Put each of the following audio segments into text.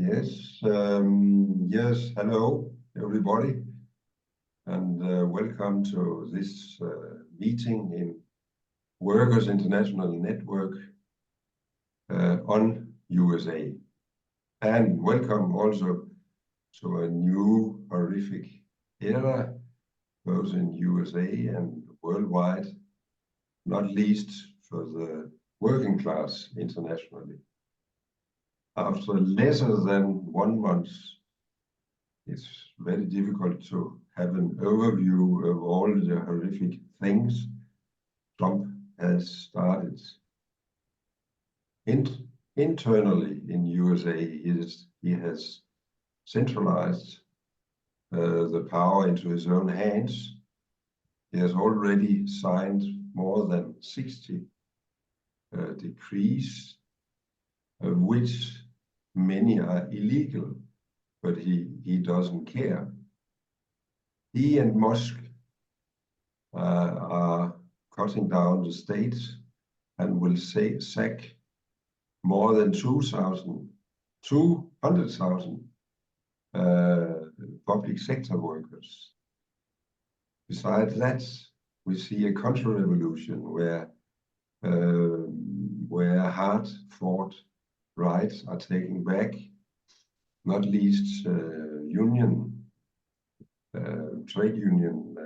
Yes, hello everybody, and welcome to this meeting in Workers International Network on USA. And welcome also to a new horrific era, both in USA and worldwide, not least for the working class internationally. After less than 1 month, it's very difficult to have an overview of all the horrific things Trump has started. Internally in USA, he has centralized the power into his own hands. He has already signed more than 60 decrees, of which many are illegal, but he doesn't care. He and Musk are cutting down the states and will sack more than 200,000 public sector workers. Besides that, we see a counter-revolution where hard-fought rights are taken back, not least trade union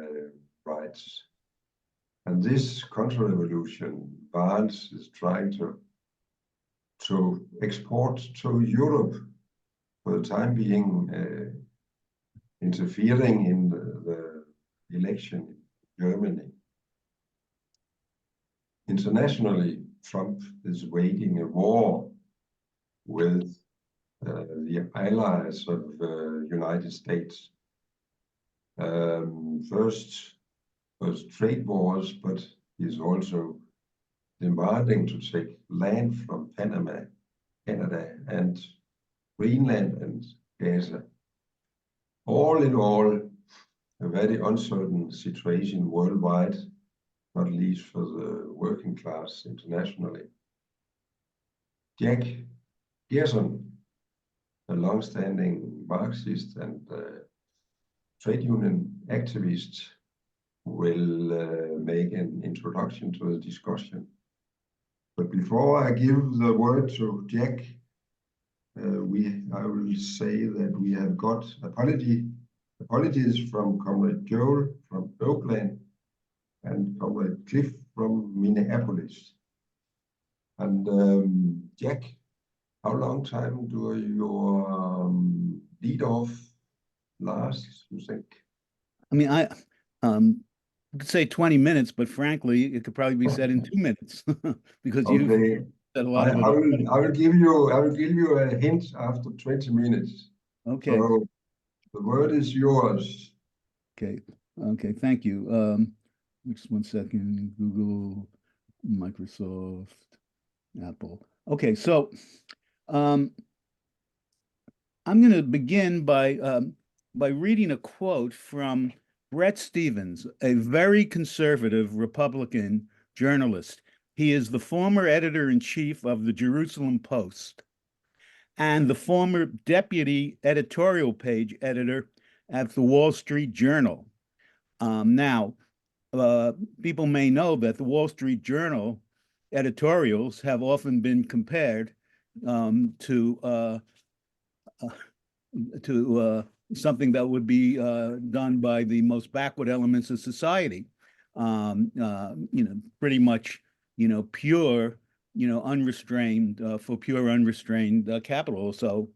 rights. And this counter-revolution, Vance is trying to export to Europe for the time being, interfering in the election in Germany. Internationally, Trump is waging a war with the allies of the United States. First was trade wars, but he's also demanding to take land from Panama, Canada, and Greenland and Gaza. All in all, a very uncertain situation worldwide, not least for the working class internationally. Jack Gerson, a long-standing Marxist and trade union activist, will make an introduction to the discussion. But before I give the word to Jack, I will say that we have got apologies from Comrade Joel from Oakland and Comrade Cliff from Minneapolis. And Jack, how long time do your lead off last, you think? I mean, I could say 20 minutes, but frankly, it could probably be said in 2 minutes because you've said a lot of it. I will give you a hint after 20 minutes. Okay. So the word is yours. Okay. Thank you. Just 1 second. Google, Microsoft, Apple. Okay, so I'm going to begin by reading a quote from Bret Stephens, a very conservative Republican journalist. He is the former editor-in-chief of the Jerusalem Post and the former deputy editorial page editor at the Wall Street Journal. Now, people may know that the Wall Street Journal editorials have often been compared to something that would be done by the most backward elements of society. Pretty much, pure, unrestrained, for pure unrestrained capital. So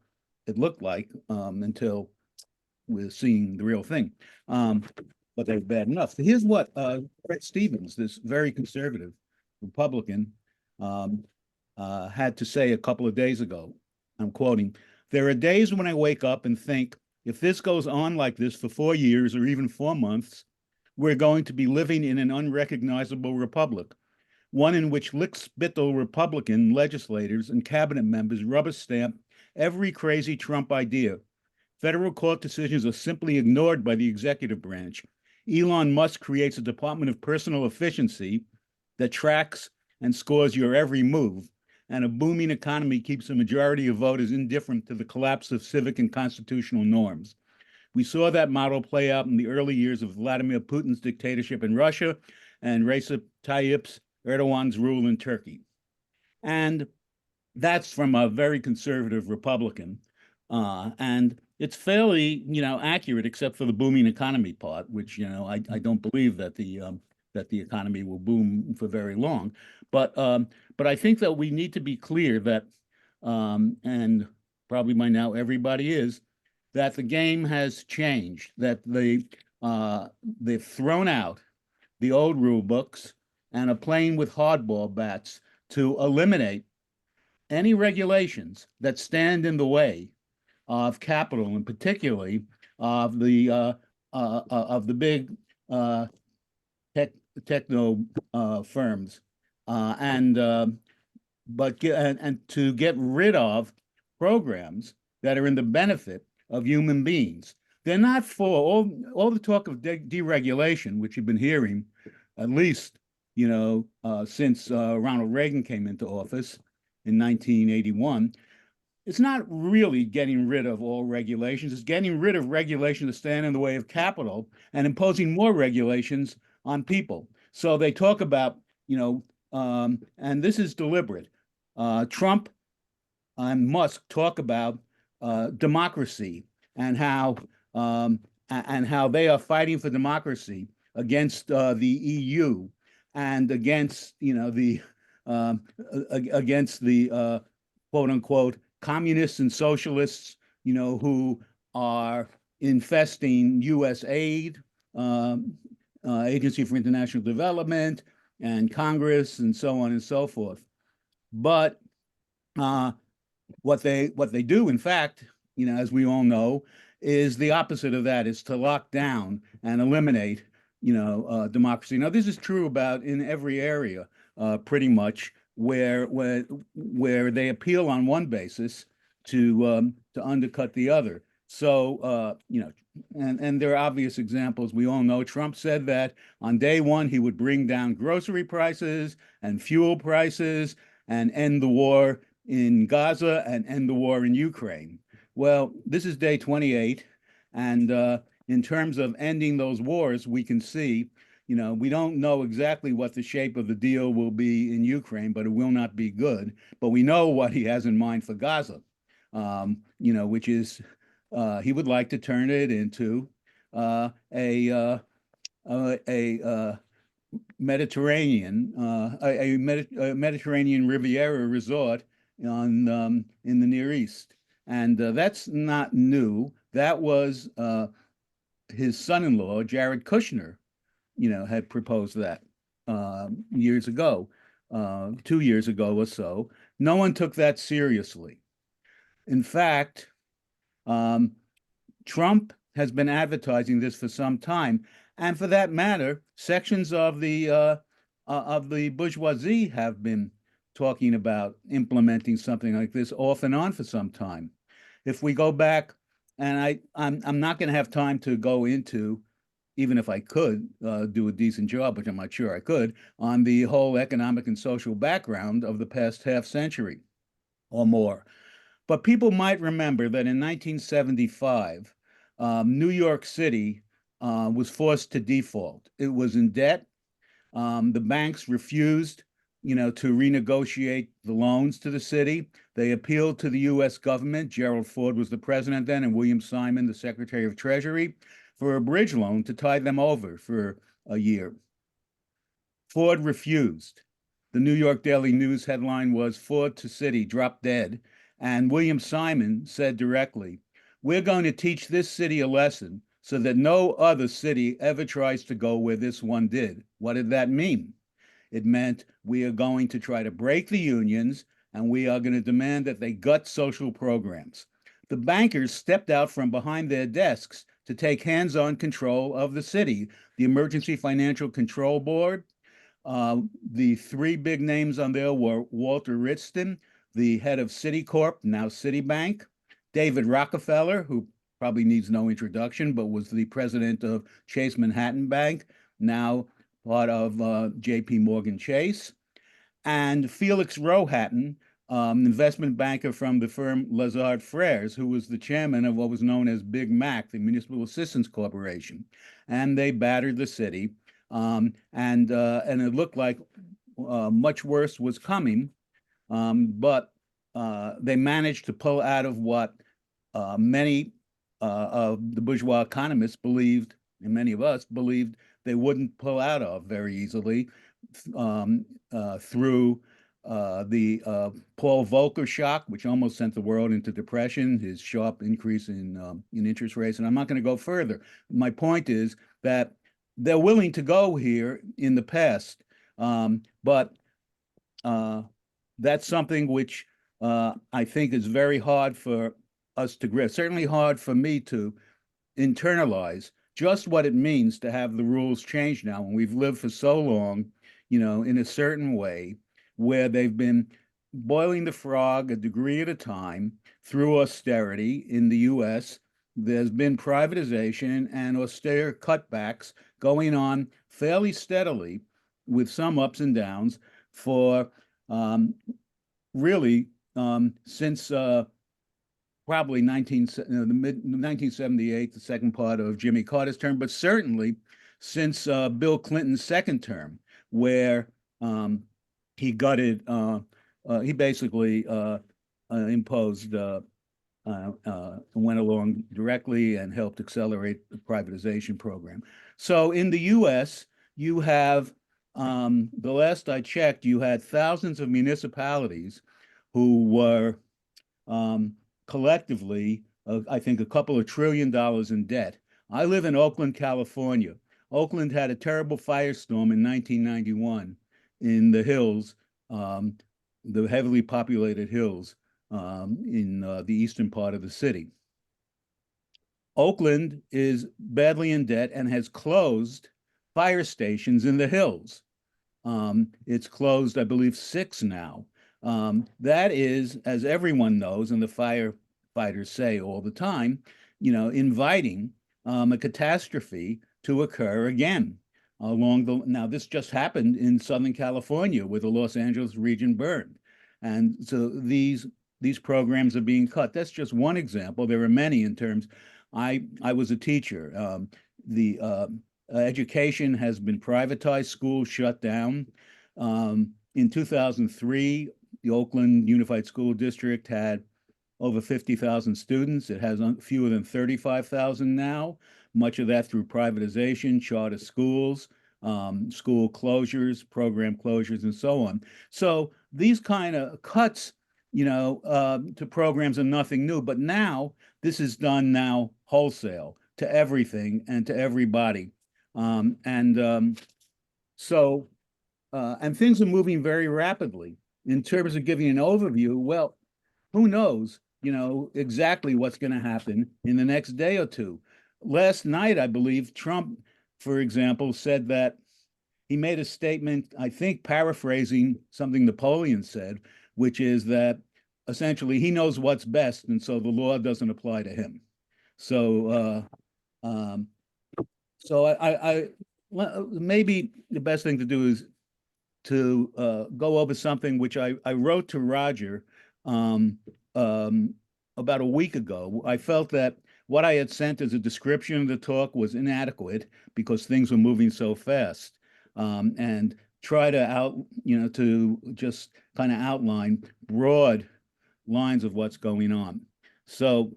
it looked like until we're seeing the real thing. But they're bad enough. So here's what Bret Stephens, this very conservative Republican, had to say a couple of days ago. I'm quoting, "There are days when I wake up and think, if this goes on like this for 4 years or even 4 months, we're going to be living in an unrecognizable republic, one in which lick-spittle Republican legislators and cabinet members rubber stamp every crazy Trump idea. Federal court decisions are simply ignored by the executive branch. Elon Musk creates a department of personal efficiency that tracks and scores your every move. and a booming economy keeps a majority of voters indifferent to the collapse of civic and constitutional norms. We saw that model play out in the early years of Vladimir Putin's dictatorship in Russia and Recep Tayyip Erdogan's rule in Turkey. And that's from a very conservative Republican. And it's fairly, accurate, except for the booming economy part, which, I don't believe that the economy will boom for very long. But I think that we need to be clear that, and probably by now everybody is, that the game has changed, that they've thrown out the old rule books and are playing with hardball bats to eliminate any regulations that stand in the way of capital, and particularly of the big techno firms, and to get rid of programs that are in the benefit of human beings. They're not for all the talk of deregulation, which you've been hearing, at least since Ronald Reagan came into office in 1981. It's not really getting rid of all regulations. It's getting rid of regulations that stand in the way of capital and imposing more regulations on people. So they talk about, and this is deliberate. Trump and Musk talk about democracy and how they are fighting for democracy against the EU and against against the quote unquote communists and socialists, who are infesting U.S. aid, Agency for International Development, and Congress, and so on and so forth. But what they do, in fact, as we all know, is the opposite of that: is to lock down and eliminate, democracy. Now, this is true about in every area, pretty much, where they appeal on one basis to undercut the other. So, and there are obvious examples. We all know Trump said that on day one he would bring down grocery prices and fuel prices and end the war in Gaza and end the war in Ukraine. Well, this is day 28, and in terms of ending those wars, we can see, we don't know exactly what the shape of the deal will be in Ukraine, but it will not be good. But we know what he has in mind for Gaza, which is he would like to turn it into a Mediterranean, a Mediterranean Riviera resort in the Near East. And that's not new. That was his son-in-law, Jared Kushner, had proposed that years ago, 2 years ago or so. No one took that seriously. In fact, Trump has been advertising this for some time, and for that matter, sections of the bourgeoisie have been talking about implementing something like this off and on for some time. If we go back, and I'm not going to have time to go into, even if I could do a decent job, which I'm not sure I could, on the whole economic and social background of the past half century or more. But people might remember that in 1975, New York City was forced to default. It was in debt. The banks refused, to renegotiate the loans to the city. They appealed to the U.S. government. Gerald Ford was the president then, and William Simon, the Secretary of Treasury, for a bridge loan to tide them over for a year. Ford refused. The New York Daily News headline was "Ford to City, Drop Dead." And William Simon said directly, "We're going to teach this city a lesson so that no other city ever tries to go where this one did." What did that mean? It meant we are going to try to break the unions, and we are going to demand that they gut social programs. The bankers stepped out from behind their desks to take hands-on control of the city. The Emergency Financial Control Board, the three big names on there were Walter Wriston, the head of Citicorp, now Citibank; David Rockefeller, who probably needs no introduction, but was the president of Chase Manhattan Bank, now part of J.P. Morgan Chase; and Felix Rohatyn, investment banker from the firm Lazard Frères, who was the chairman of what was known as Big Mac, the Municipal Assistance Corporation, and they battered the city, and it looked like much worse was coming, but they managed to pull out of what many of the bourgeois economists believed, and many of us believed they wouldn't pull out of very easily, through the Paul Volcker shock, which almost sent the world into depression, his sharp increase in interest rates. And I'm not going to go further. My point is that they're willing to go here in the past, but that's something which I think is very hard for us to grasp, certainly hard for me to internalize just what it means to have the rules changed now when we've lived for so long, in a certain way where they've been boiling the frog a degree at a time through austerity in the US. There's been privatization and austere cutbacks going on fairly steadily with some ups and downs for really since probably the mid 1978, the second part of Jimmy Carter's term, but certainly since Bill Clinton's second term, where he gutted, he basically imposed, went along directly and helped accelerate the privatization program. So in the U.S., you have, the last I checked, you had thousands of municipalities who were collectively, I think, a couple of $1 trillion in debt. I live in Oakland, California. Oakland had a terrible firestorm in 1991 in the hills, the heavily populated hills in the eastern part of the city. Oakland is badly in debt and has closed fire stations in the hills. It's closed, I believe, 6 now. That is, as everyone knows, and the firefighters say all the time, inviting a catastrophe to occur again now this just happened in Southern California where the Los Angeles region burned. And so these programs are being cut. That's just one example. There are many in terms, I was a teacher. The education has been privatized, schools shut down. In 2003, the Oakland Unified School District had over 50,000 students. It has fewer than 35,000 now, much of that through privatization, charter schools, school closures, program closures, and so on. So these kind of cuts, to programs are nothing new, but now this is done now wholesale to everything and to everybody. And things are moving very rapidly. In terms of giving an overview, well, who knows, exactly what's going to happen in the next day or two. Last night, I believe, Trump, for example, said that he made a statement, I think paraphrasing something Napoleon said, which is that essentially he knows what's best, and so the law doesn't apply to him. So, maybe the best thing to do is to go over something which I wrote to Roger about a week ago. I felt that what I had sent as a description of the talk was inadequate because things were moving so fast, and try to to just kind of outline broad lines of what's going on. So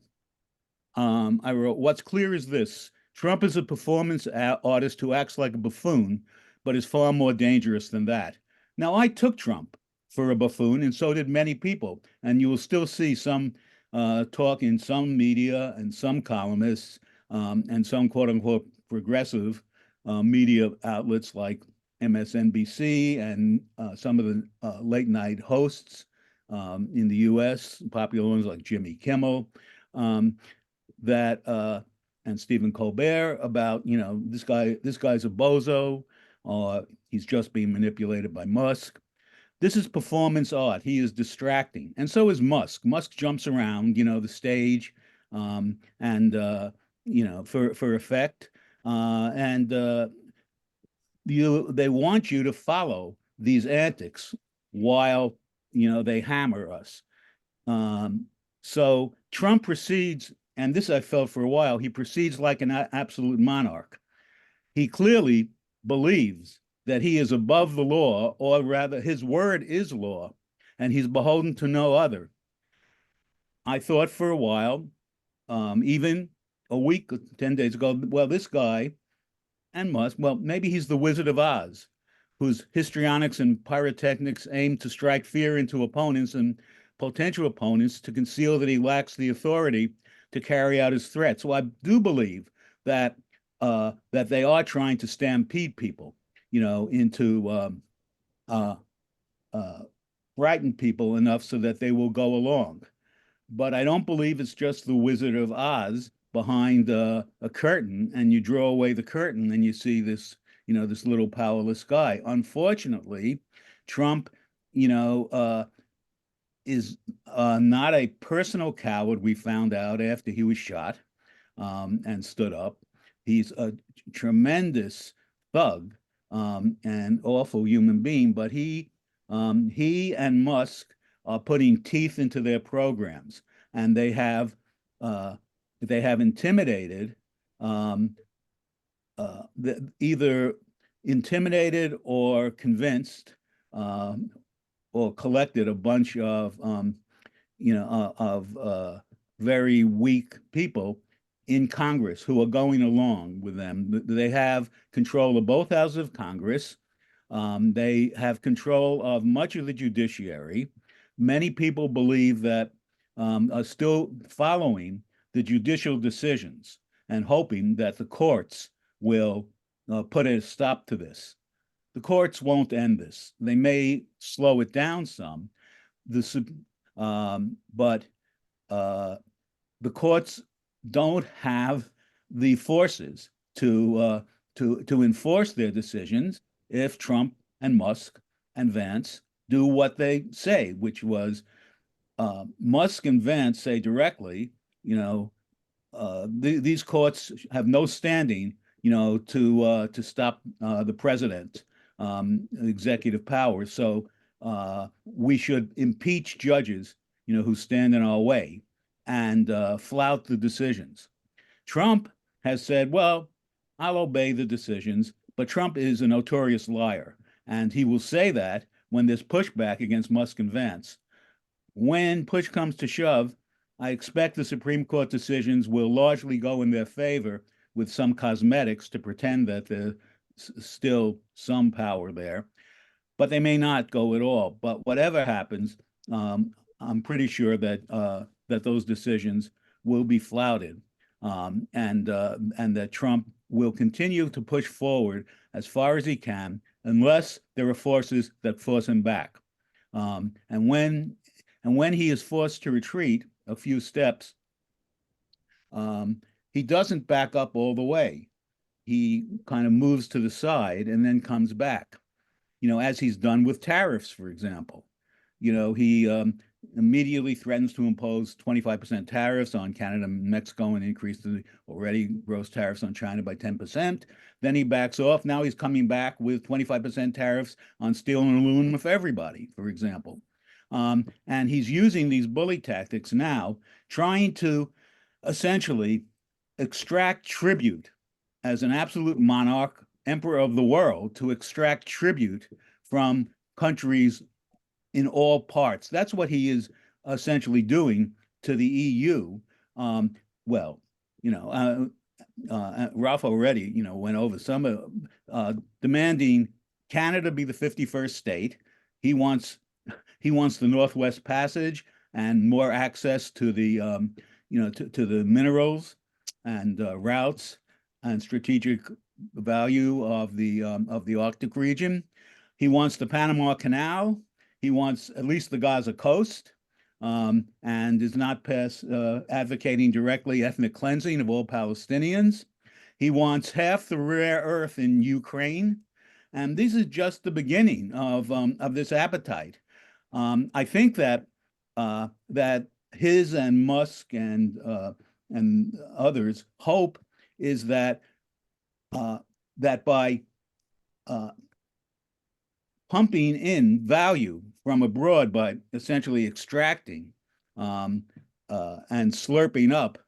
I wrote, what's clear is this: Trump is a performance artist who acts like a buffoon, but is far more dangerous than that. Now, I took Trump for a buffoon, and so did many people. And you will still see some talk in some media and some columnists and some quote unquote progressive media outlets like MSNBC and some of the late night hosts in the US, popular ones like Jimmy Kimmel, that and Stephen Colbert about, this guy's a bozo, or he's just being manipulated by Musk. This is performance art. He is distracting. And so is Musk. Musk jumps around, the stage, and for effect. They want you to follow these antics while they hammer us. So Trump proceeds, and this I felt for a while, he proceeds like an absolute monarch. He clearly believes that he is above the law, or rather, his word is law, and he's beholden to no other. I thought for a while, even a week, 10 days ago, well, this guy and Musk, well, maybe he's the Wizard of Oz, whose histrionics and pyrotechnics aim to strike fear into opponents and potential opponents to conceal that he lacks the authority to carry out his threats. So I do believe that that they are trying to stampede people, into frighten people enough so that they will go along. But I don't believe it's just the Wizard of Oz behind a curtain, and you draw away the curtain and you see this, this little powerless guy. Unfortunately, Trump, is not a personal coward, we found out after he was shot and stood up. He's a tremendous thug and awful human being, but he and Musk are putting teeth into their programs, and they have intimidated, either intimidated or convinced or collected a bunch of very weak people in Congress who are going along with them. They have control of both houses of Congress. They have control of much of the judiciary. Many people believe that are still following the judicial decisions and hoping that the courts will put a stop to this. The courts won't end this. They may slow it down some, but the courts don't have the forces to enforce their decisions if Trump and Musk and Vance do what they say, which was Musk and Vance say directly, these courts have no standing, to stop the president, executive power. So we should impeach judges, who stand in our way and flout the decisions. Trump has said, well, I'll obey the decisions, but Trump is a notorious liar. And he will say that when there's pushback against Musk and Vance. When push comes to shove, I expect the Supreme Court decisions will largely go in their favor with some cosmetics to pretend that there's still some power there, but they may not go at all. But whatever happens, I'm pretty sure that those decisions will be flouted, and that Trump will continue to push forward as far as he can, unless there are forces that force him back. And when he is forced to retreat a few steps, he doesn't back up all the way. He kind of moves to the side and then comes back, as he's done with tariffs, for example. He immediately threatens to impose 25% tariffs on Canada and Mexico and increase the already gross tariffs on China by 10%. Then he backs off. Now he's coming back with 25% tariffs on steel and aluminum for everybody, for example. And he's using these bully tactics now, trying to essentially extract tribute as an absolute monarch, emperor of the world, to extract tribute from countries in all parts. That's what he is essentially doing to the EU. Ralph already, went over some, demanding Canada be the 51st state. He wants the Northwest Passage and more access to the, to the minerals and routes and strategic value of the Arctic region. He wants the Panama Canal. He wants at least the Gaza coast, and is not advocating directly ethnic cleansing of all Palestinians. He wants half the rare earth in Ukraine, and this is just the beginning of this appetite. I think that his and Musk and others' hope is that by pumping in value from abroad by essentially extracting and slurping up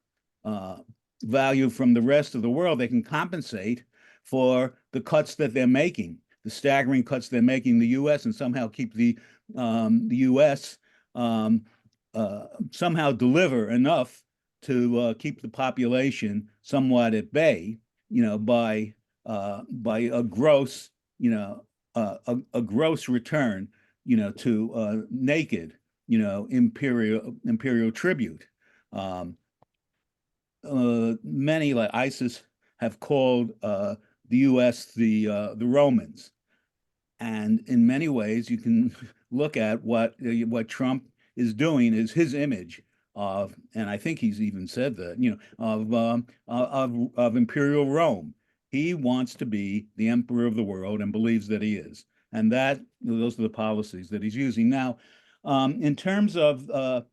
value from the rest of the world, they can compensate for the cuts that they're making, the staggering cuts they're making in the U.S., and somehow keep the U.S. Somehow deliver enough to keep the population somewhat at bay, by a gross, a gross return, to naked, imperial tribute. Many, like ISIS, have called the U.S. the Romans, and in many ways, you can look at what Trump is doing is his image of, and I think he's even said that, of imperial Rome. He wants to be the emperor of the world and believes that he is, and those are the policies that he's using now. In terms of the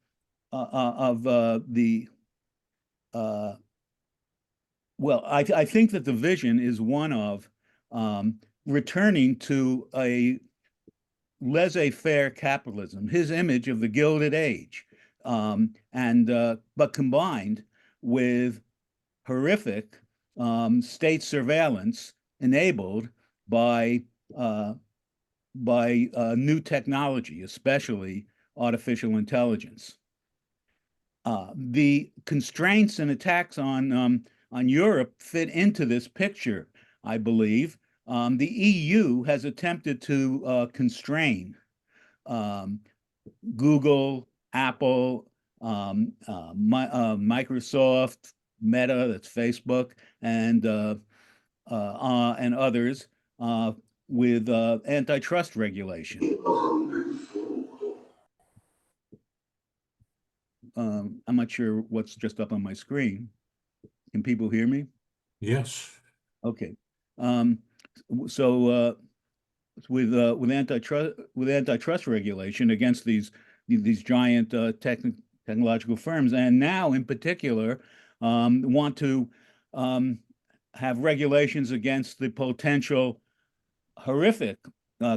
well, I think that the vision is one of returning to a laissez-faire capitalism, his image of the Gilded Age, but combined with horrific state surveillance enabled by new technology, especially artificial intelligence. The constraints and attacks on Europe fit into this picture, I believe. The EU has attempted to constrain Google, Apple, Microsoft, Meta, that's Facebook, and others with antitrust regulation. I'm not sure what's just up on my screen. Can people hear me? Yes. Okay. So with antitrust regulation against these giant technological firms, and now in particular want to have regulations against the potential horrific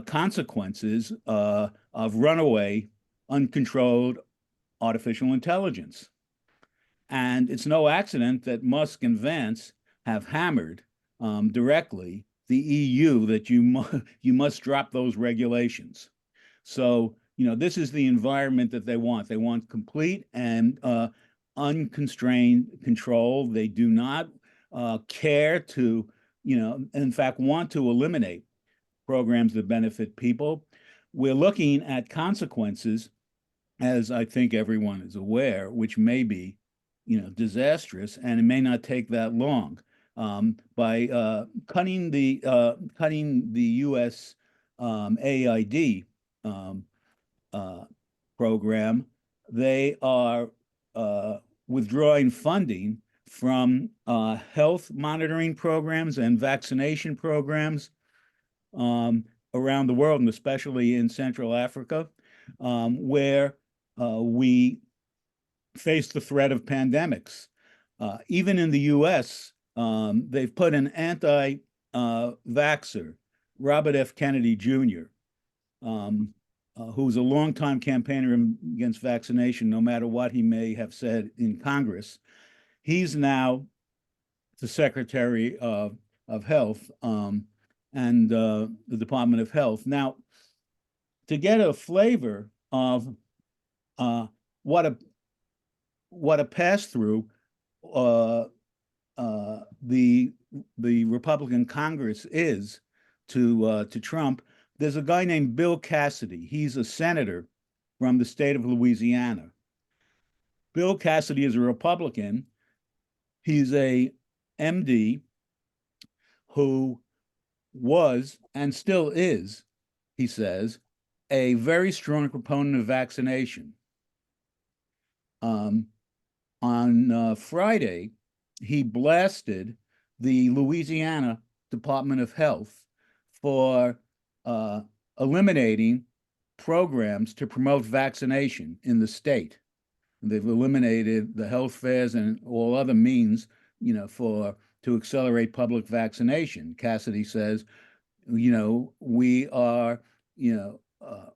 consequences of runaway, uncontrolled artificial intelligence. And it's no accident that Musk and Vance have hammered directly the EU that you must drop those regulations. So, this is the environment that they want. They want complete and unconstrained control. They do not care to, in fact, want to eliminate programs that benefit people. We're looking at consequences, as I think everyone is aware, which may be, disastrous, and it may not take that long. By cutting the U.S. AID program, they are withdrawing funding from health monitoring programs and vaccination programs around the world, and especially in Central Africa, where we face the threat of pandemics. Even in the U.S., they've put an anti-vaxxer, Robert F. Kennedy Jr., who's a longtime campaigner against vaccination, no matter what he may have said in Congress. He's now the Secretary of Health and the Department of Health. Now, to get a flavor of what a pass-through the Republican Congress is to Trump, there's a guy named Bill Cassidy. He's a senator from the state of Louisiana. Bill Cassidy is a Republican. He's a MD who was and still is, he says, a very strong proponent of vaccination. On Friday, he blasted the Louisiana Department of Health for eliminating programs to promote vaccination in the state. They've eliminated the health fairs and all other means, to accelerate public vaccination. Cassidy says, we are,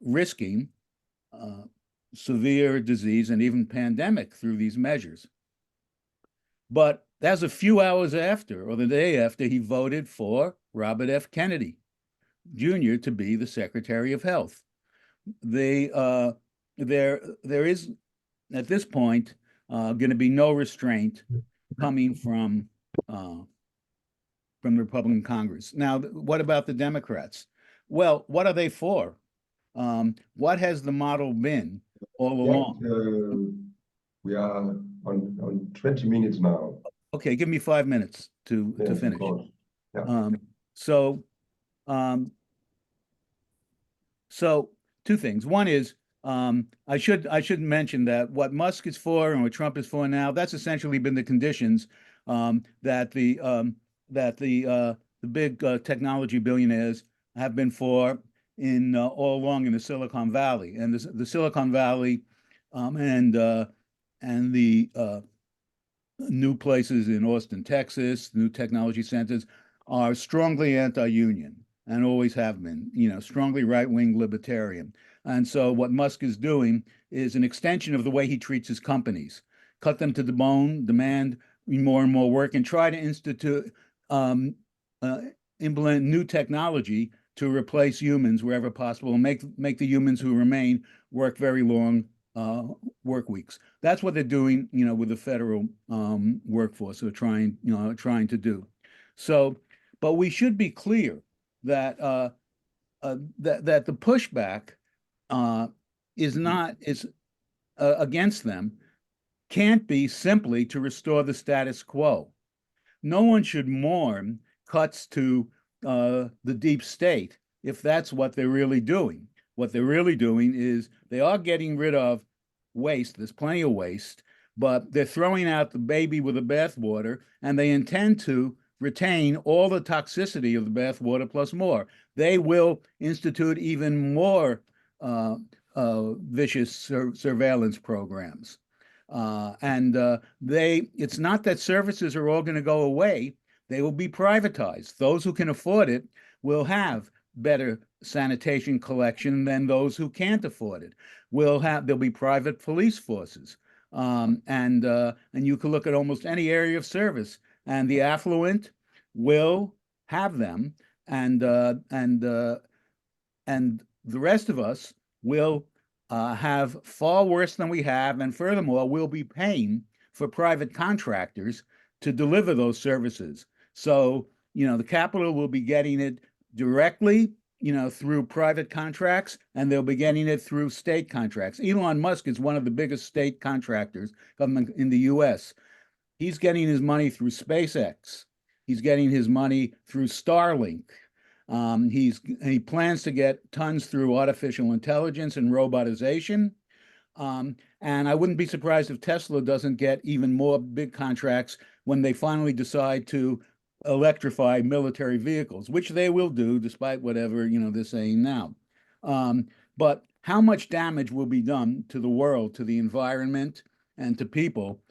risking severe disease and even pandemic through these measures. But that's a few hours after, or the day after, he voted for Robert F. Kennedy Jr. to be the Secretary of Health. There is, at this point, going to be no restraint coming from the Republican Congress. Now, what about the Democrats? Well, what are they for? What has the model been all along? We are on 20 minutes now. Okay, give me 5 minutes to Yes, finish. of course. Yeah. So two things. One is I should mention that what Musk is for and what Trump is for now, that's essentially been the conditions that the big technology billionaires have been for in all along in the Silicon Valley. And the Silicon Valley and the new places in Austin, Texas, new technology centers are strongly anti-union and always have been, strongly right-wing libertarian. And so what Musk is doing is an extension of the way he treats his companies, cut them to the bone, demand more and more work, and try to implement new technology to replace humans wherever possible and make the humans who remain work very long work weeks. That's what they're doing, with the federal workforce. They're trying to do. So, but we should be clear that that the pushback is against them can't be simply to restore the status quo. No one should mourn cuts to the deep state if that's what they're really doing. What they're really doing is they are getting rid of waste. There's plenty of waste, but they're throwing out the baby with the bathwater, and they intend to retain all the toxicity of the bathwater plus more. They will institute even more vicious surveillance programs. It's not that services are all going to go away. They will be privatized. Those who can afford it will have better sanitation collection than those who can't afford it. There'll be private police forces. And you can look at almost any area of service, and the affluent will have them, and the rest of us will have far worse than we have, and furthermore, we'll be paying for private contractors to deliver those services. So, the capital will be getting it directly, through private contracts, and they'll be getting it through state contracts. Elon Musk is one of the biggest state contractors in the US. He's getting his money through SpaceX. He's getting his money through Starlink. He plans to get tons through artificial intelligence and robotization. And I wouldn't be surprised if Tesla doesn't get even more big contracts when they finally decide to electrify military vehicles, which they will do despite whatever, they're saying now. But how much damage will be done to the world, to the environment, and to people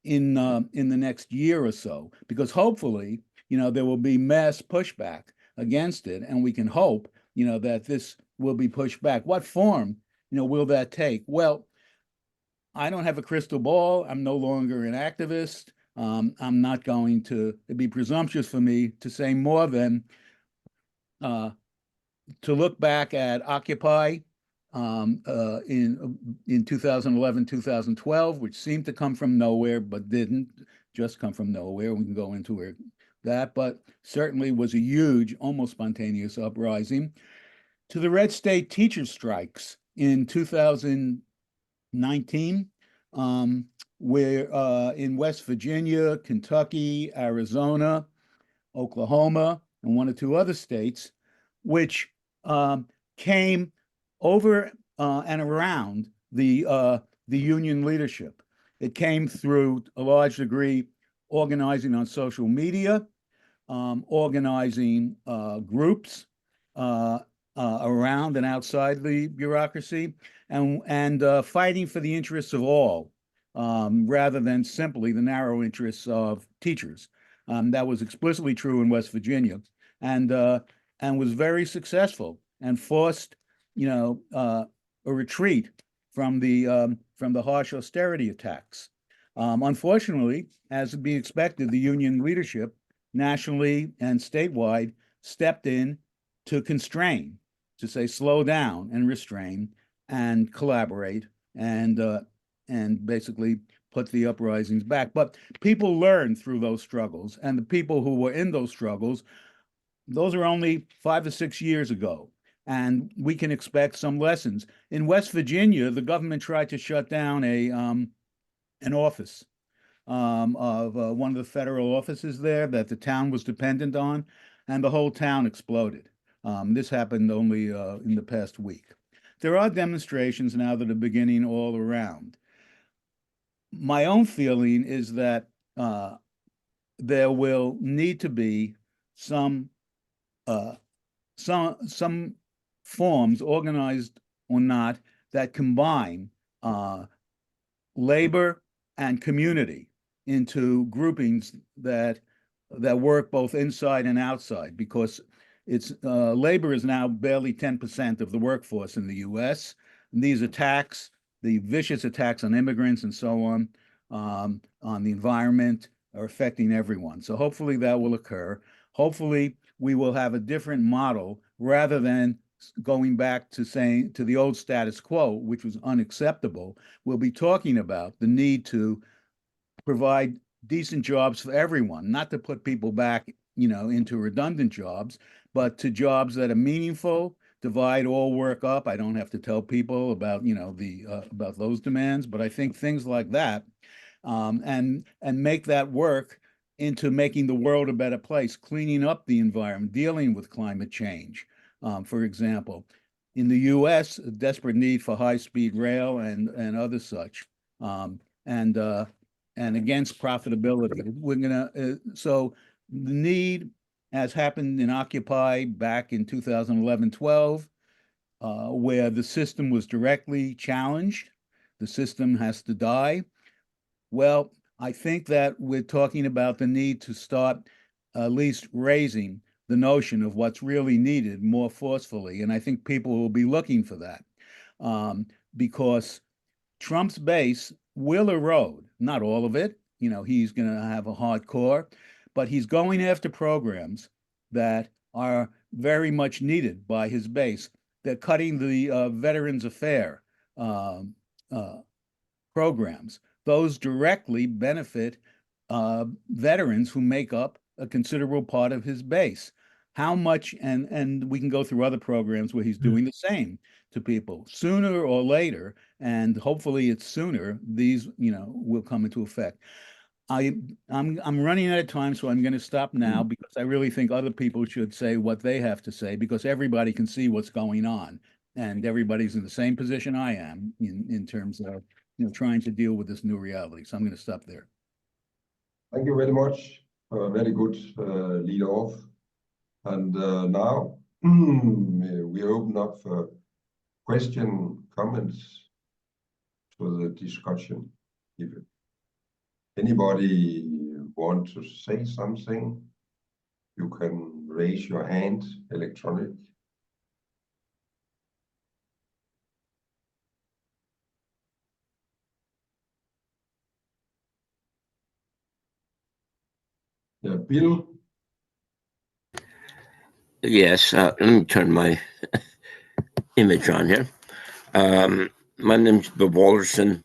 in the next year or so? Because hopefully, there will be mass pushback against it, and we can hope, that this will be pushed back. What form, will that take? Well, I don't have a crystal ball. I'm no longer an activist. I'm not going to, it'd be presumptuous for me to say more than to look back at Occupy in 2011, 2012, which seemed to come from nowhere, but didn't just come from nowhere. We can go into that, but certainly was a huge, almost spontaneous uprising, to the red state teacher strikes in 2019, where in West Virginia, Kentucky, Arizona, Oklahoma, and one or two other states, which came over and around the union leadership. It came through a large degree organizing on social media, organizing groups around and outside the bureaucracy, and fighting for the interests of all, rather than simply the narrow interests of teachers. That was explicitly true in West Virginia, and was very successful, and forced a retreat from the harsh austerity attacks. Unfortunately, as would be expected, the union leadership, nationally and statewide, stepped in to constrain, to say slow down and restrain and collaborate and basically put the uprisings back. But people learned through those struggles, and the people who were in those struggles, those are only 5 or 6 years ago. And we can expect some lessons. In West Virginia, the government tried to shut down an office of one of the federal offices there that the town was dependent on, and the whole town exploded. This happened only in the past week. There are demonstrations now that are beginning all around. My own feeling is that there will need to be some forms, organized or not, that combine labor and community into groupings that work both inside and outside, because it's labor is now barely 10% of the workforce in the U.S. And these attacks, the vicious attacks on immigrants and so on the environment, are affecting everyone. So hopefully that will occur. Hopefully we will have a different model rather than going back to saying to the old status quo, which was unacceptable. We'll be talking about the need to provide decent jobs for everyone, not to put people back, into redundant jobs, but to jobs that are meaningful, divide all work up. I don't have to tell people about, about those demands, but I think things like that, and make that work into making the world a better place, cleaning up the environment, dealing with climate change. For example, in the U.S., a desperate need for high-speed rail and other such, and against profitability. So the need, as happened in Occupy back in 2011-12, where the system was directly challenged, the system has to die. Well, I think that we're talking about the need to start at least raising the notion of what's really needed more forcefully. And I think people will be looking for that, because Trump's base will erode, not all of it. He's going to have a hardcore, but he's going after programs that are very much needed by his base. They're cutting the Veterans Affairs programs. Those directly benefit veterans who make up a considerable part of his base. How much, and we can go through other programs where he's doing the same to people. Sooner or later, and hopefully it's sooner, these will come into effect. I'm running out of time, so I'm going to stop now, because I really think other people should say what they have to say, because everybody can see what's going on, and everybody's in the same position I am in terms of trying to deal with this new reality. So I'm going to stop there. Thank you very much for a very good lead off. And now we open up for comments to the discussion. If anybody want to say something, you can raise your hand electronic. Yeah, Bill. Yes, let me turn my image on here. My name's Bill Walterson.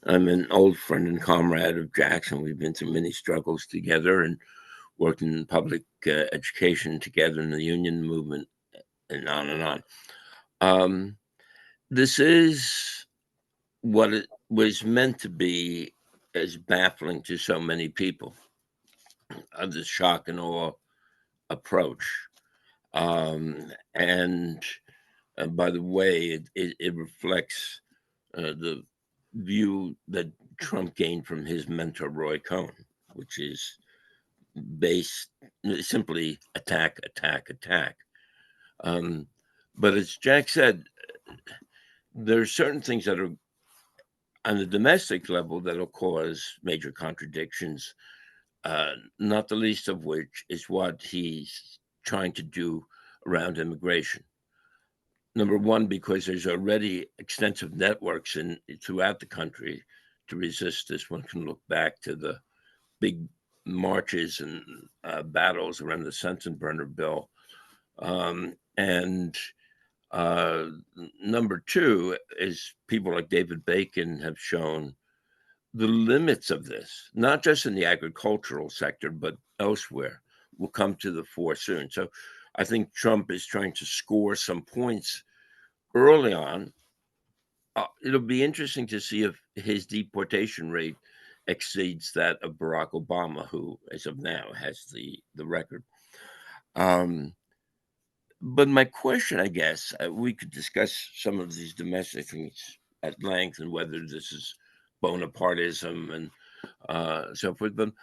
I'm an old friend and comrade of Jackson. We've been through many struggles together and worked in public education together in the union movement and on and on. This is what it was meant to be, as baffling to so many people, of the shock and awe approach. And by the way, it reflects the view that Trump gained from his mentor, Roy Cohn, which is based simply attack, attack, attack. But as Jack said, there are certain things that are on the domestic level that will cause major contradictions, not the least of which is what he's trying to do around immigration. Number one, because there's already extensive networks throughout the country to resist this. One can look back to the big marches and battles around the Sensenbrenner bill. And number two is people like David Bacon have shown the limits of this, not just in the agricultural sector, but elsewhere, will come to the fore soon. So I think Trump is trying to score some points early on. It'll be interesting to see if his deportation rate exceeds that of Barack Obama, who, as of now, has the record. But my question, I guess, we could discuss some of these domestic things at length and whether this is Bonapartism and so forth. But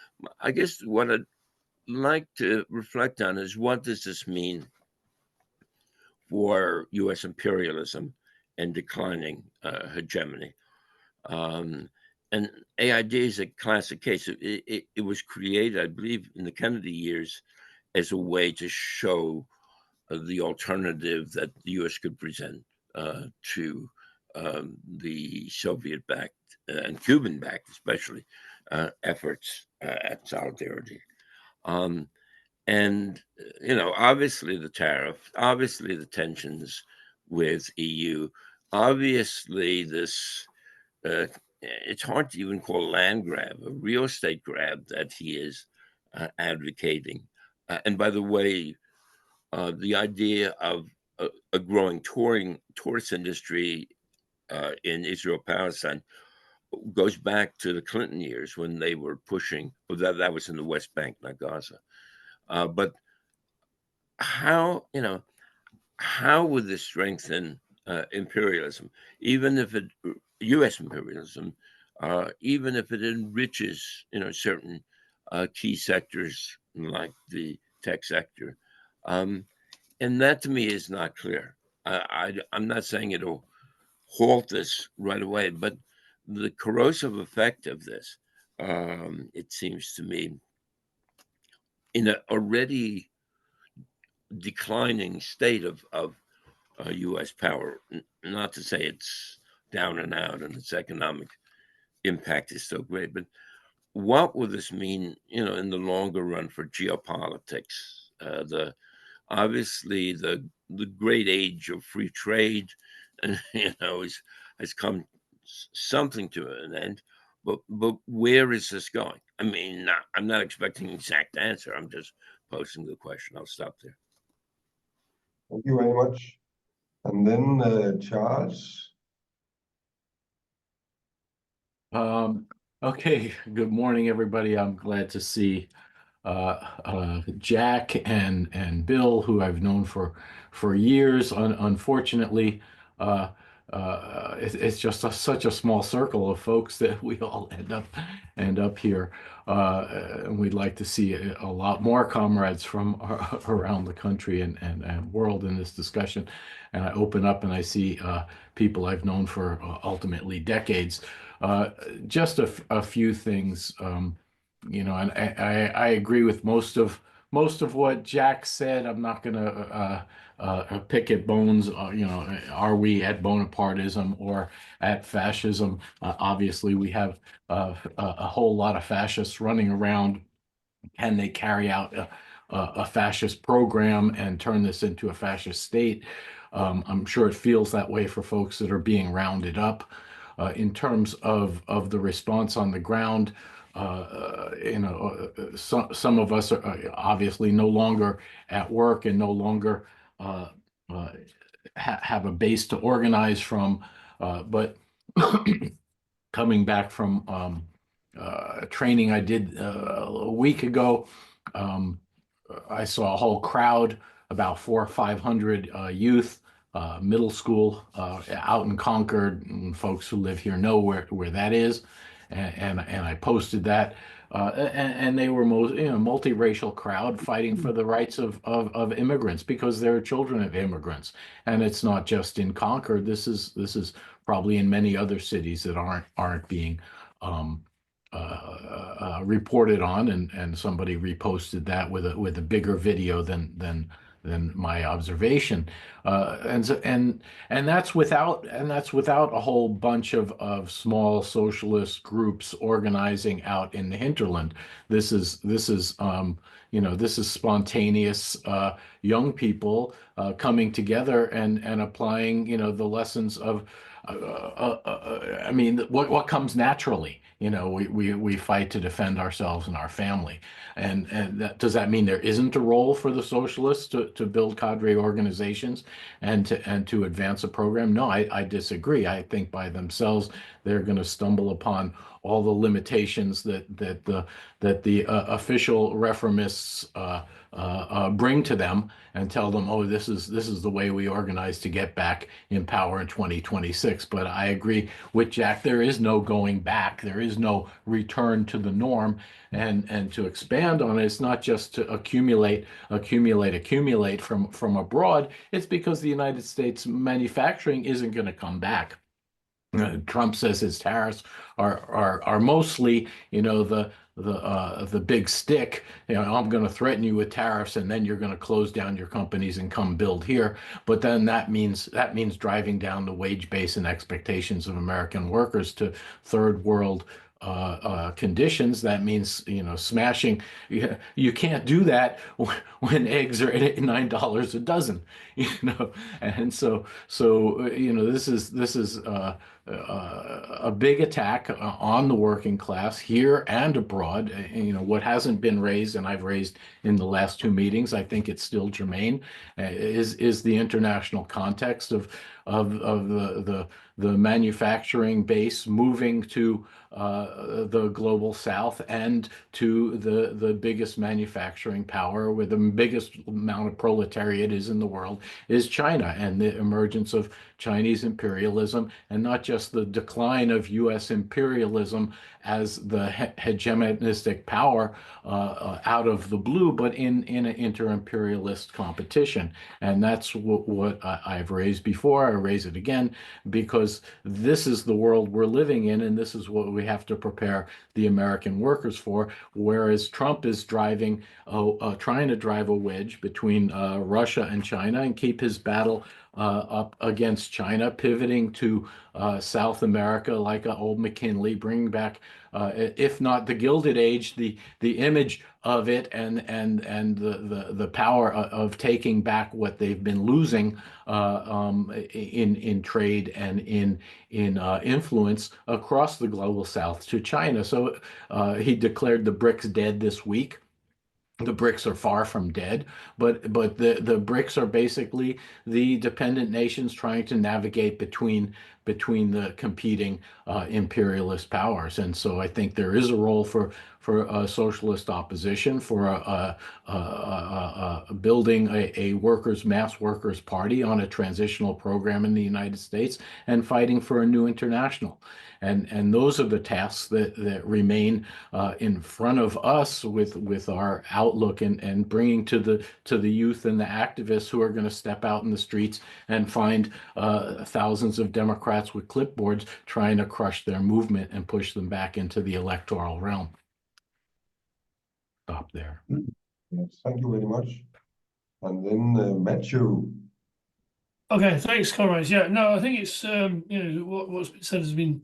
I guess what I'd like to reflect on is, what does this mean for U.S. imperialism and declining hegemony? And AID is a classic case. It was created, I believe, in the Kennedy years as a way to show the alternative that the U.S. could present to the Soviet-backed and Cuban-backed, especially, efforts at solidarity. And, obviously the tariff, obviously the tensions with EU, obviously this, it's hard to even call a land grab, a real estate grab that he is advocating. And by the way, the idea of a growing tourist industry in Israel-Palestine goes back to the Clinton years when they were pushing. Well, that was in the West Bank, not Gaza. But how would this strengthen imperialism, even if U.S. imperialism, even if it enriches, certain key sectors like the tech sector? And that to me is not clear. I'm not saying it'll halt this right away, but the corrosive effect of this, it seems to me, in an already declining state of U.S. power, not to say it's down and out and its economic impact is so great, but what will this mean, in the longer run for geopolitics? Obviously the great age of free trade, has come something to an end, but where is this going? I mean, I'm not expecting an exact answer. I'm just posing the question. I'll stop there. Thank you very much. And then Charles. Okay, good morning, everybody. I'm glad to see Jack and Bill, who I've known for years. Unfortunately, it's just such a small circle of folks that we all end up here, and we'd like to see a lot more comrades from around the country and world in this discussion. And I open up and I see people I've known for ultimately decades. Just a few things. And I agree with most of what Jack said. I'm not going to pick at bones. Are we at Bonapartism or at fascism? Obviously, we have a whole lot of fascists running around. Can they carry out a fascist program and turn this into a fascist state? I'm sure it feels that way for folks that are being rounded up. In terms of the response on the ground, some of us are obviously no longer at work and no longer have a base to organize from, but coming back from training I did a week ago, I saw a whole crowd, about 400 or 500 youth, middle school, out in Concord, and folks who live here know where that is, and I posted that, and they were multiracial crowd fighting for the rights of immigrants, because they're children of immigrants, and it's not just in Concord. This is probably in many other cities that aren't being reported on, and somebody reposted that with a bigger video than than my observation. And that's without a whole bunch of small socialist groups organizing out in the hinterland. This is this is spontaneous young people coming together and applying the lessons of I mean, what comes naturally? We fight to defend ourselves and our family. And does that mean there isn't a role for the socialists to build cadre organizations and to advance a program? No, I disagree. I think by themselves they're going to stumble upon all the limitations that the official reformists bring to them, and tell them, oh, this is the way we organize to get back in power in 2026. But I agree with Jack. There is no going back. There is no return to the norm. And to expand on it, it's not just to accumulate from abroad. It's because the United States manufacturing isn't going to come back. Trump says his tariffs are mostly, the big stick. I'm going to threaten you with tariffs, and then you're going to close down your companies and come build here. But then that means driving down the wage base and expectations of American workers to third world conditions. That means smashing. You can't do that when eggs are at $9 a dozen. And so this is a big attack on the working class here and abroad. What hasn't been raised, and I've raised in the last two meetings, I think it's still germane, is the international context of the manufacturing base moving to the global south and to the biggest manufacturing power, where the biggest amount of proletariat is in the world, is China, and the emergence of Chinese imperialism, and not just the decline of U.S. imperialism as the hegemonistic power out of the blue, but in an inter-imperialist competition. And that's what I've raised before. I raise it again, because this is the world we're living in, and this is what we have to prepare the American workers for. Whereas Trump is trying to drive a wedge between Russia and China and keep his battle up against China, pivoting to South America like old McKinley, bringing back, if not the Gilded Age, the image of it, and the power of taking back what they've been losing in trade and in influence across the global South to China. So he declared the BRICS dead this week. The BRICS are far from dead, but the BRICS are basically the dependent nations trying to navigate between the competing imperialist powers. And so I think there is a role for socialist opposition, for building a mass workers party on a transitional program in the United States, and fighting for a new international. And those are the tasks that remain in front of us with our outlook, and bringing to the youth and the activists who are going to step out in the streets and find thousands of Democrats with clipboards trying to crush their movement and push them back into the electoral realm. Stop there. Yes, thank you very much. And then Matthew. Okay, thanks, comrades. Yeah, no, I think it's what's been said has been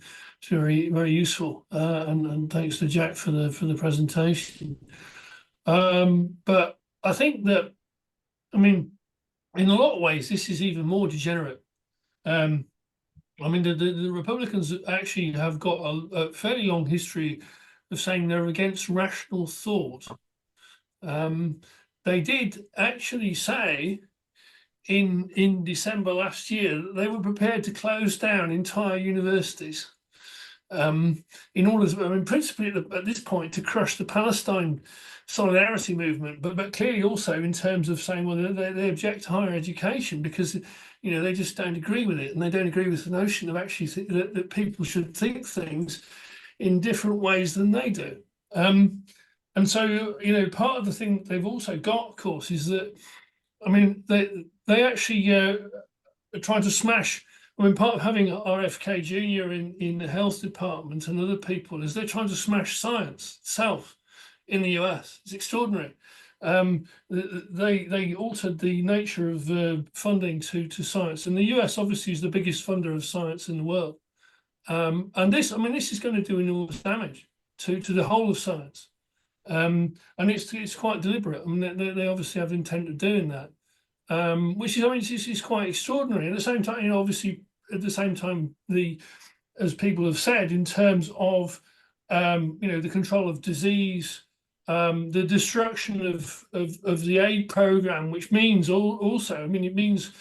very, very useful, and thanks to Jack for the presentation. But I think that, in a lot of ways, this is even more degenerate. The Republicans actually have got a fairly long history of saying they're against rational thought. They did actually say in December last year that they were prepared to close down entire universities in order to, principally at this point, to crush the Palestine solidarity movement, but clearly also in terms of saying, well, they object to higher education because they just don't agree with it, and they don't agree with the notion of actually that people should think things in different ways than they do. And so, part of the thing they've also got, of course, is that, they actually are trying to smash. Part of having RFK Jr. in the health department and other people is they're trying to smash science itself in the US. It's extraordinary. they altered the nature of funding to science, and the US obviously is the biggest funder of science in the world. And this is going to do enormous damage to the whole of science, and it's quite deliberate. I mean, they obviously have the intent of doing that, which is quite extraordinary. At the same time, obviously, at the same time, as people have said, in terms of the control of disease, the destruction of the aid program, which means also, it means,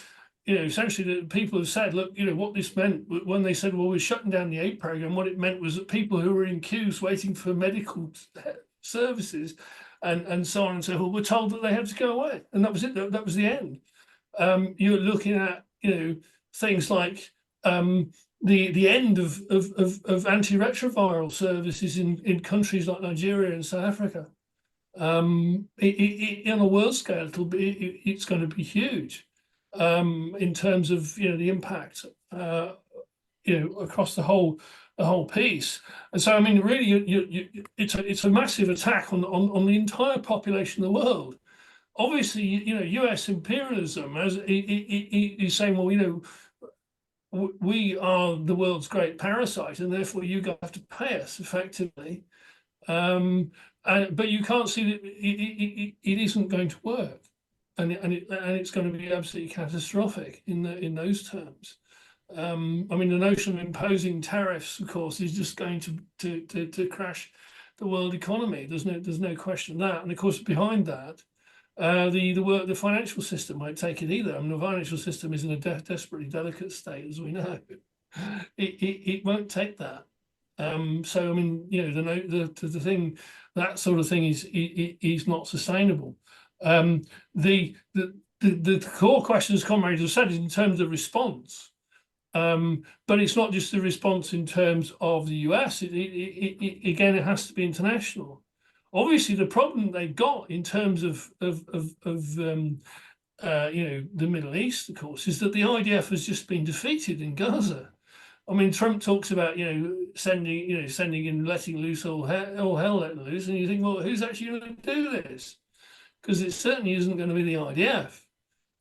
essentially that people have said, look, what this meant when they said, well, we're shutting down the aid program, what it meant was that people who were in queues waiting for medical services and so on and so forth were told that they had to go away. And that was it, that was the end. You're looking at, things like the end of antiretroviral services in countries like Nigeria and South Africa. On a world scale, it's going to be huge in terms of the impact across the whole piece. And so, really, it's a massive attack on the entire population of the world. Obviously, US imperialism, as he's saying, well, we are the world's great parasite, and therefore you guys have to pay us effectively. But you can't see that it isn't going to work, and it's going to be absolutely catastrophic in those terms. The notion of imposing tariffs, of course, is just going to crash the world economy. There's no question of that. And of course, behind that, the financial system won't take it either. The financial system is in a desperately delicate state, as we know. It won't take that. So the thing, that sort of thing is not sustainable. The core questions, comrades have said, is in terms of response. But it's not just the response in terms of the US. Again, it has to be international. Obviously, the problem they've got in terms of the Middle East, of course, is that the IDF has just been defeated in Gaza. Trump talks about sending and letting loose all hell let loose, and you think, well, who's actually going to do this? Because it certainly isn't going to be the IDF.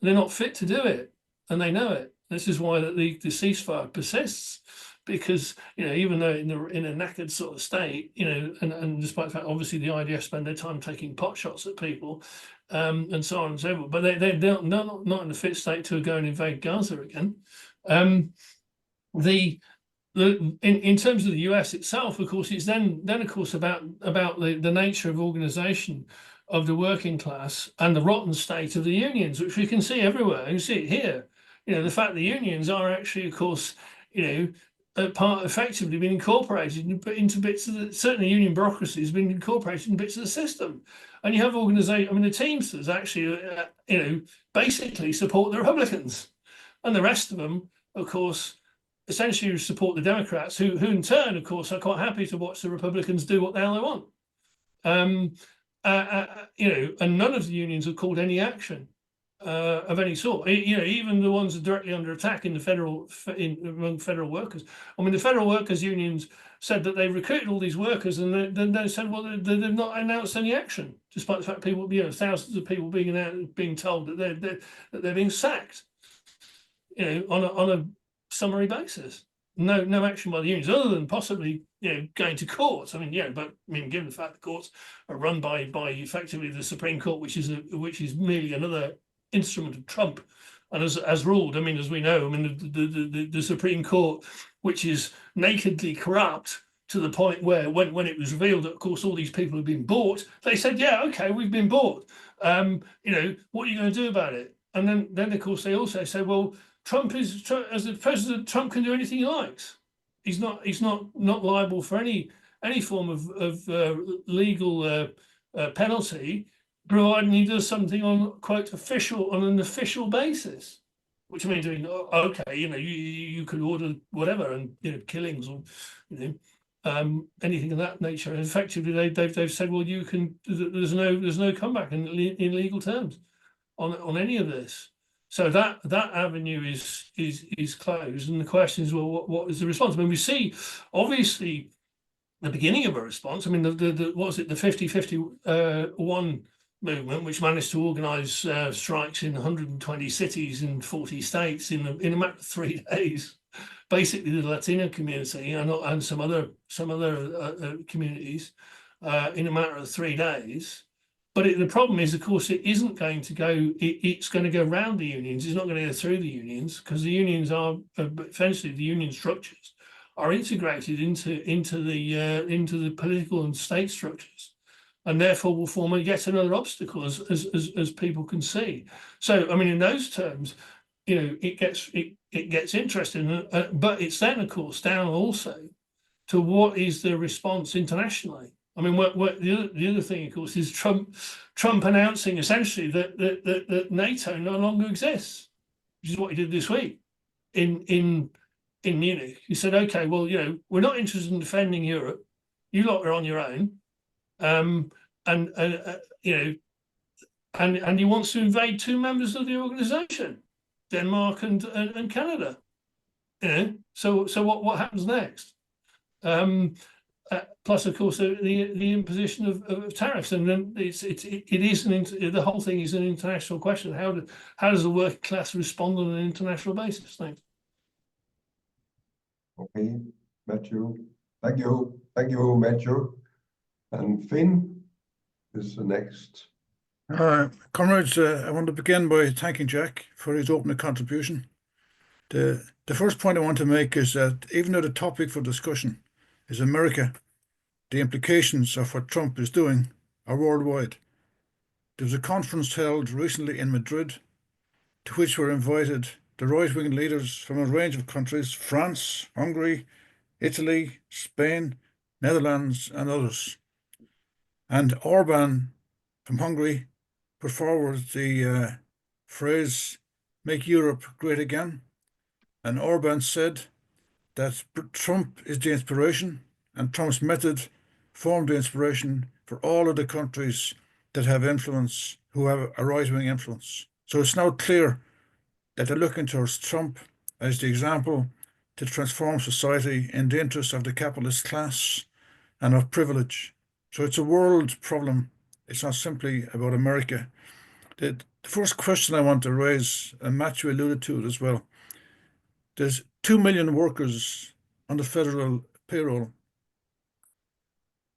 They're not fit to do it, and they know it. This is why the ceasefire persists, because even though in a knackered sort of state, and despite the fact obviously the IDF spend their time taking pot shots at people, and so on and so forth, but they're not in a fit state to go and invade Gaza again. In terms of the US itself, of course, it's then of course about the nature of organisation of the working class and the rotten state of the unions, which we can see everywhere. You see it here. The fact the unions are actually, of course, effectively been incorporated into bits of certainly union bureaucracy has been incorporated in bits of the system. And you have organisation, the Teamsters actually, basically support the Republicans, and the rest of them, of course, essentially support the Democrats, who in turn, of course, are quite happy to watch the Republicans do what the hell they want. And none of the unions have called any action of any sort. Even the ones that are directly under attack among federal workers. The federal workers unions said that they recruited all these workers, and then they said, well, they've not announced any action, despite the fact people, thousands of people being told that they're being sacked, on a summary basis. No action by the unions, other than possibly going to court. But given the fact the courts are run by effectively the Supreme Court, which is merely another instrument of Trump, and as ruled, as we know, the Supreme Court, which is nakedly corrupt to the point where when it was revealed that, of course, all these people have been bought, they said, yeah, okay, we've been bought. What are you going to do about it? And then of course they also say, well, as the president, Trump can do anything he likes. He's not liable for any form of legal penalty, providing he does something on an official basis, which means, okay, you could order whatever, and killings or anything of that nature. And effectively, they've said, well, you can. There's no comeback in legal terms on any of this. So that avenue is closed, and the question is, well, what is the response? We see obviously the beginning of a response. The what was it? The 50-51 movement, which managed to organise strikes in 120 cities in 40 states in a matter of 3 days. Basically, the Latino community and some other communities in a matter of 3 days. But the problem is, of course, it isn't going to go. It's going to go around the unions. It's not going to go through the unions, because the unions are essentially, the union structures are integrated into the political and state structures, and therefore will form yet another obstacle, as people can see. So, I mean, in those terms, it gets interesting, but it's then, of course, down also to what is the response internationally. I mean, the other thing, of course, is Trump announcing essentially that NATO no longer exists, which is what he did this week in Munich. He said, "Okay, well, we're not interested in defending Europe. You lot are on your own." And he wants to invade 2 members of the organization, Denmark and Canada. So what happens next? Plus, of course, the imposition of tariffs, and then the whole thing is an international question. How does the working class respond on an international basis? Thanks. Okay, Matthew. Thank you, Matthew. And Finn is the next. Comrades, I want to begin by thanking Jack for his opening contribution. The first point I want to make is that even though the topic for discussion is America, the implications of what Trump is doing are worldwide. There was a conference held recently in Madrid, to which were invited the right-wing leaders from a range of countries: France, Hungary, Italy, Spain, Netherlands, and others. And Orban from Hungary put forward the phrase, "Make Europe great again." And Orban said that Trump is the inspiration, and Trump's method formed the inspiration for all of the countries that have influence, who have a right-wing influence. So it's now clear that they're looking towards Trump as the example to transform society in the interest of the capitalist class and of privilege. So it's a world problem. It's not simply about America. The first question I want to raise, and Matthew alluded to it as well, there's 2 million workers on the federal payroll.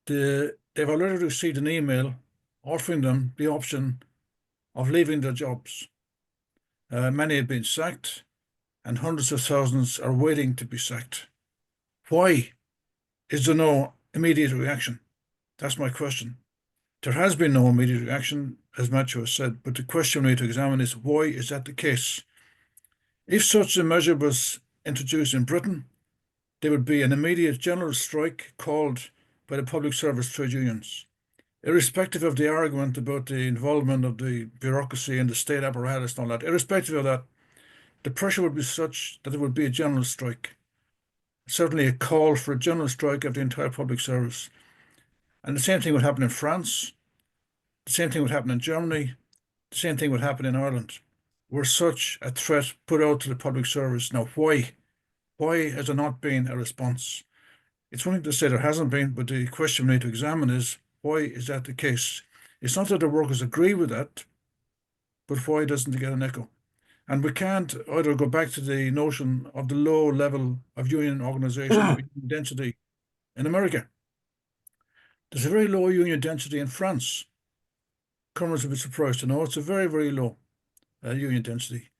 They've already received an email offering them the option of leaving their jobs. Many have been sacked, and hundreds of thousands are waiting to be sacked. Why is there no immediate reaction? That's my question. There has been no immediate reaction, as Matthew has said, but the question we need to examine is, why is that the case? If such a measure was introduced in Britain, there would be an immediate general strike called by the public service trade unions. Irrespective of the argument about the involvement of the bureaucracy and the state apparatus and all that, irrespective of that, the pressure would be such that there would be a general strike. Certainly a call for a general strike of the entire public service. And the same thing would happen in France, the same thing would happen in Germany, the same thing would happen in Ireland. Were such a threat put out to the public service. Now, why? Why has there not been a response? It's one thing to say there hasn't been, but the question we need to examine is, why is that the case? It's not that the workers agree with that, but why doesn't it get an echo? And we can't either go back to the notion of the low level of union organization or union density in America. There's a very low union density in France. Comrades will be surprised to know it's a very, very low union density.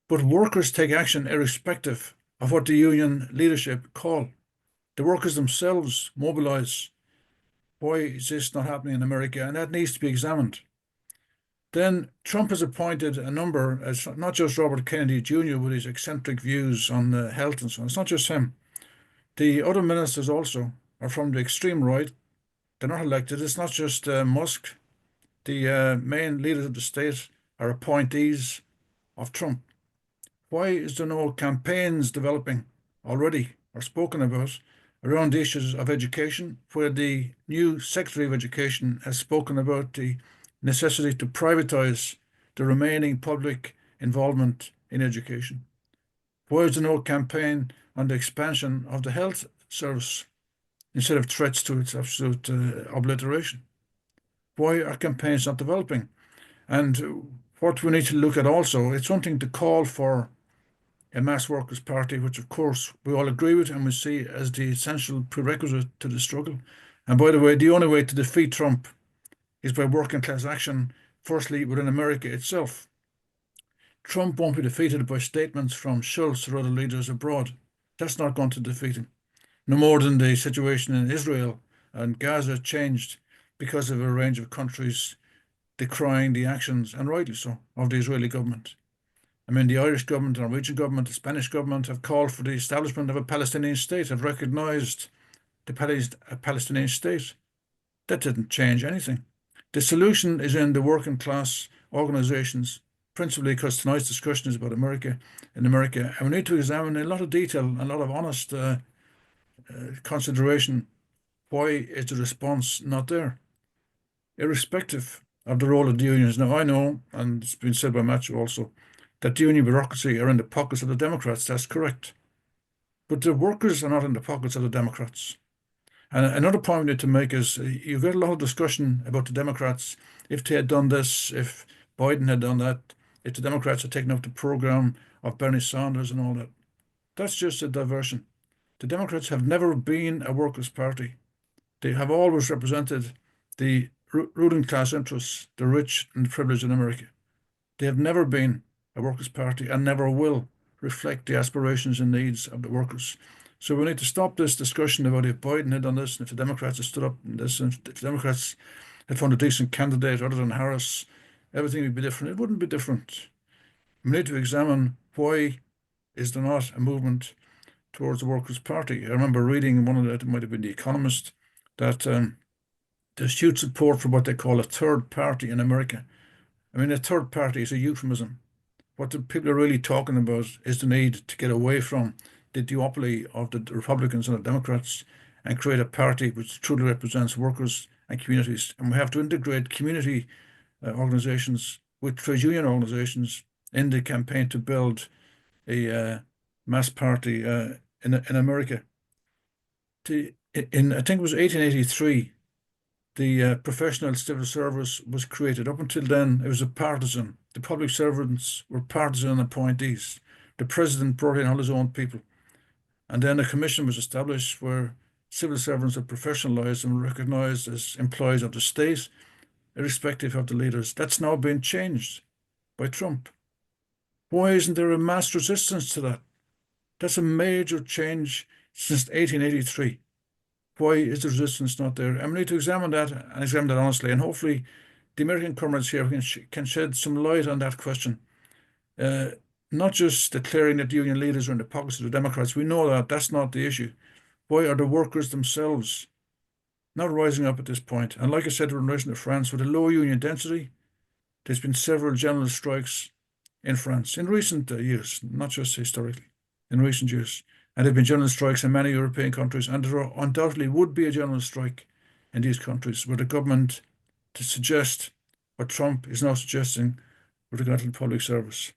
But workers take action irrespective of what the union leadership call. The workers themselves mobilize. Why is this not happening in America? And that needs to be examined. Then Trump has appointed a number, as not just Robert Kennedy Jr. with his eccentric views on health and so on. It's not just him. The other ministers also are from the extreme right. They're not elected. It's not just Musk. The main leaders of the state are appointees of Trump. Why is there no campaigns developing already or spoken about around the issues of education, where the new Secretary of Education has spoken about the necessity to privatize the remaining public involvement in education? Why is there no campaign on the expansion of the health service instead of threats to its absolute obliteration? Why are campaigns not developing? And what we need to look at also, it's one thing to call for a mass workers' party, which of course we all agree with and we see as the essential prerequisite to the struggle. And by the way, the only way to defeat Trump is by working class action, firstly within America itself. Trump won't be defeated by statements from Schultz or other leaders abroad. That's not going to defeat him. No more than the situation in Israel and Gaza changed because of a range of countries decrying the actions, and rightly so, of the Israeli government. I mean, the Irish government, the Norwegian government, the Spanish government have called for the establishment of a Palestinian state, have recognized the Palestinian state. That didn't change anything. The solution is in the working class organizations, principally because tonight's discussion is about America, in America, and we need to examine in a lot of detail and a lot of honest consideration, why is the response not there? Irrespective of the role of the unions. Now, I know, and it's been said by Matthew also, that the union bureaucracy are in the pockets of the Democrats. That's correct. But the workers are not in the pockets of the Democrats. And another point we need to make is you get a lot of discussion about the Democrats. If they had done this, if Biden had done that, if the Democrats had taken up the program of Bernie Sanders and all that. That's just a diversion. The Democrats have never been a workers' party. They have always represented the ruling class interests, the rich and the privileged in America. They have never been a workers' party and never will reflect the aspirations and needs of the workers. So we need to stop this discussion about if Biden had done this and if the Democrats had stood up in this and if the Democrats had found a decent candidate other than Harris, everything would be different. It wouldn't be different. We need to examine why is there not a movement towards the Workers' Party. I remember reading one of it might have been The Economist, that there's huge support for what they call a third party in America. I mean, a third party is a euphemism. What the people are really talking about is the need to get away from the duopoly of the Republicans and the Democrats and create a party which truly represents workers and communities. And we have to integrate community organizations with trade union organizations in the campaign to build a mass party in America. In I think it was 1883, the professional civil service was created. Up until then, it was a partisan. The public servants were partisan appointees. The president brought in all his own people. And then a commission was established where civil servants are professionalized and recognized as employees of the state, irrespective of the leaders. That's now been changed by Trump. Why isn't there a mass resistance to that? That's a major change since 1883. Why is the resistance not there? And we need to examine that and examine that honestly. And hopefully the American comrades here can shed some light on that question. Not just declaring that the union leaders are in the pockets of the Democrats. We know that that's not the issue. Why are the workers themselves not rising up at this point? And like I said in relation to France, with a low union density, there's been several general strikes in France in recent years, not just historically, in recent years. And there have been general strikes in many European countries, and there undoubtedly would be a general strike in these countries were the government to suggest what Trump is now suggesting with regard to the public service.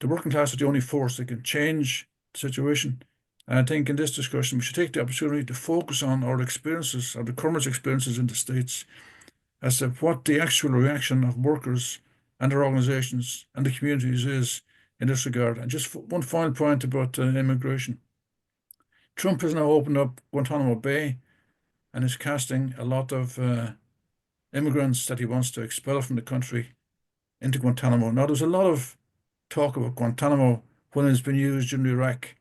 The working class are the only force that can change the situation. And I think in this discussion, we should take the opportunity to focus on our experiences, our current experiences in the States, as to what the actual reaction of workers and their organizations and the communities is in this regard. And just one final point about immigration. Trump has now opened up Guantanamo Bay and is casting a lot of immigrants that he wants to expel from the country into Guantanamo. Now, there's a lot of talk about Guantanamo when it's been used during the Iraq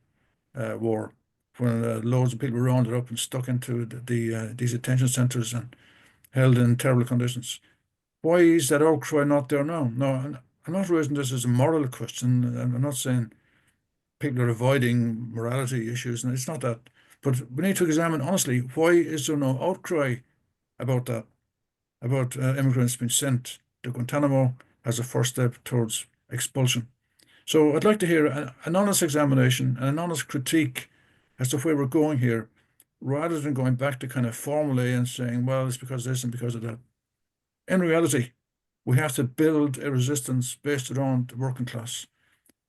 war, when loads of people were rounded up and stuck into these detention centers and held in terrible conditions. Why is that outcry not there now? No, I'm not raising this as a moral question. I'm not saying people are avoiding morality issues, and it's not that. But we need to examine honestly, why is there no outcry about that, about immigrants being sent to Guantanamo as a first step towards expulsion? So I'd like to hear an honest examination and an honest critique as to where we're going here, rather than going back to kind of formally and saying, well, it's because of this and because of that. In reality, we have to build a resistance based around the working class.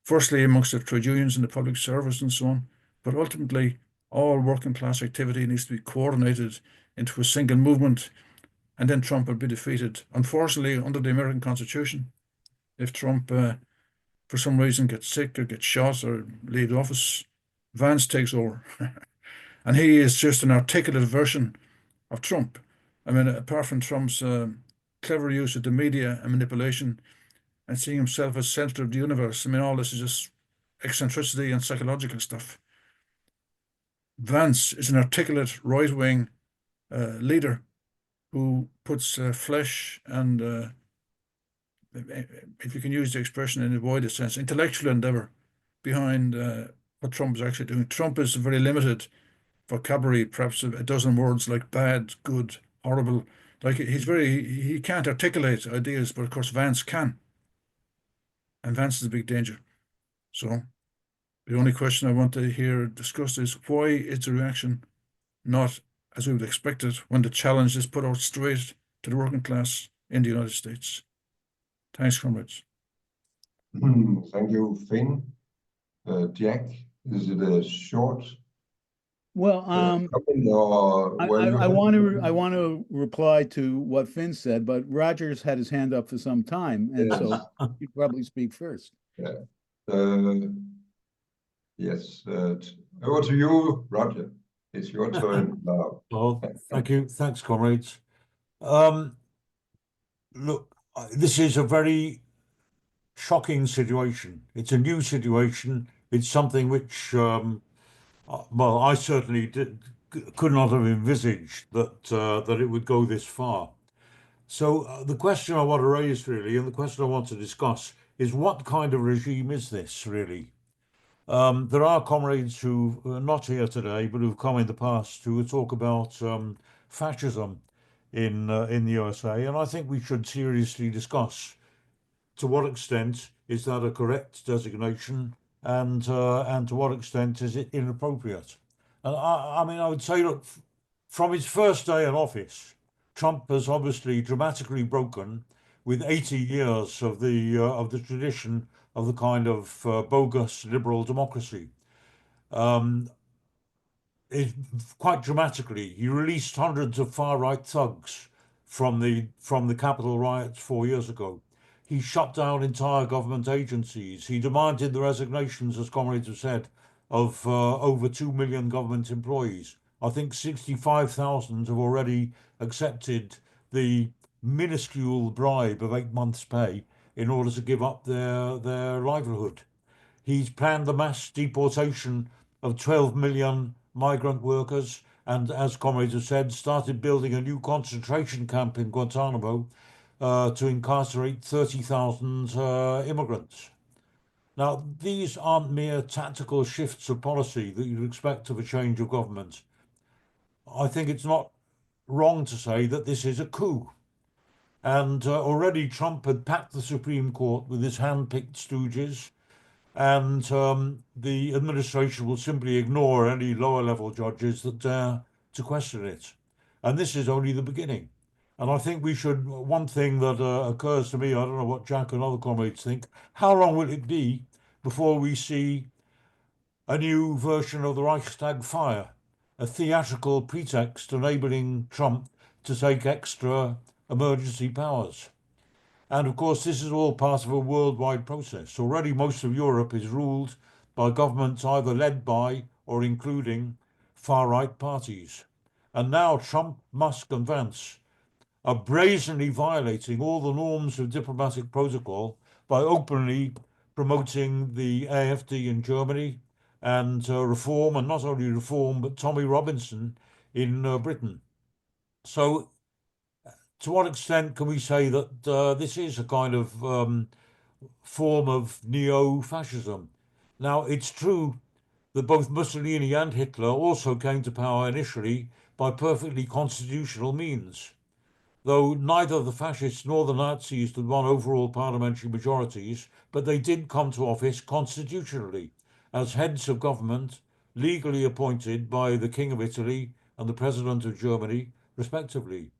Firstly, amongst the trade unions and the public service and so on, but ultimately all working class activity needs to be coordinated into a single movement and then Trump will be defeated. Unfortunately, under the American Constitution, if Trump, for some reason, gets sick or gets shot or leaves office, Vance takes over. And he is just an articulate version of Trump. I mean, apart from Trump's clever use of the media and manipulation and seeing himself as center of the universe, I mean, all this is just eccentricity and psychological stuff. Vance is an articulate right-wing leader who puts flesh and, if you can use the expression in the widest sense, intellectual endeavor behind what Trump is actually doing. Trump is very limited vocabulary, perhaps a dozen words like bad, good, horrible. Like he can't articulate ideas, but of course Vance can. And Vance is a big danger. So the only question I want to hear discussed is why is the reaction not as we would expect it when the challenge is put out straight to the working class in the United States? Thanks, comrades. Thank you, Finn. Jack, is it a short Well, comment, or were you I want to reply to what Finn said, but Roger's had his hand up for some time, and Yes. so you probably speak first. Yes, over to you, Roger. It's your turn now. Well, thank you. Thanks, comrades. Look, this is a very shocking situation. It's a new situation. It's something which, well, I certainly could not have envisaged that it would go this far. So the question I want to raise really, and the question I want to discuss, is what kind of regime is this really? There are comrades who are not here today, but who've come in the past who talk about fascism in the USA, and I think we should seriously discuss to what extent is that a correct designation, and to what extent is it inappropriate. And I mean, I would say, look, from his first day in office, Trump has obviously dramatically broken with 80 years of the tradition of the kind of bogus liberal democracy. Quite dramatically, he released hundreds of far-right thugs from the Capitol riots 4 years ago. He shut down entire government agencies. He demanded the resignations, as comrades have said, of over 2 million government employees. I think 65,000 have already accepted the minuscule bribe of 8 months' pay in order to give up their livelihood. He's planned the mass deportation of 12 million migrant workers, and as comrades have said, started building a new concentration camp in Guantanamo to incarcerate 30,000 immigrants. Now, these aren't mere tactical shifts of policy that you'd expect of a change of government. I think it's not wrong to say that this is a coup. And already Trump had packed the Supreme Court with his hand-picked stooges, and the administration will simply ignore any lower-level judges that dare to question it. And this is only the beginning. And I think we should, one thing that occurs to me, I don't know what Jack and other comrades think, how long will it be before we see a new version of the Reichstag fire, a theatrical pretext enabling Trump to take extra emergency powers? And of course, this is all part of a worldwide process. Already most of Europe is ruled by governments either led by or including far-right parties. And now Trump, Musk and Vance are brazenly violating all the norms of diplomatic protocol by openly promoting the AfD in Germany and reform, and not only reform, but Tommy Robinson in Britain. So to what extent can we say that this is a kind of form of neo-fascism? Now, it's true that both Mussolini and Hitler also came to power initially by perfectly constitutional means, though neither the fascists nor the Nazis had won overall parliamentary majorities, but they did come to office constitutionally as heads of government, legally appointed by the King of Italy and the President of Germany, respectively.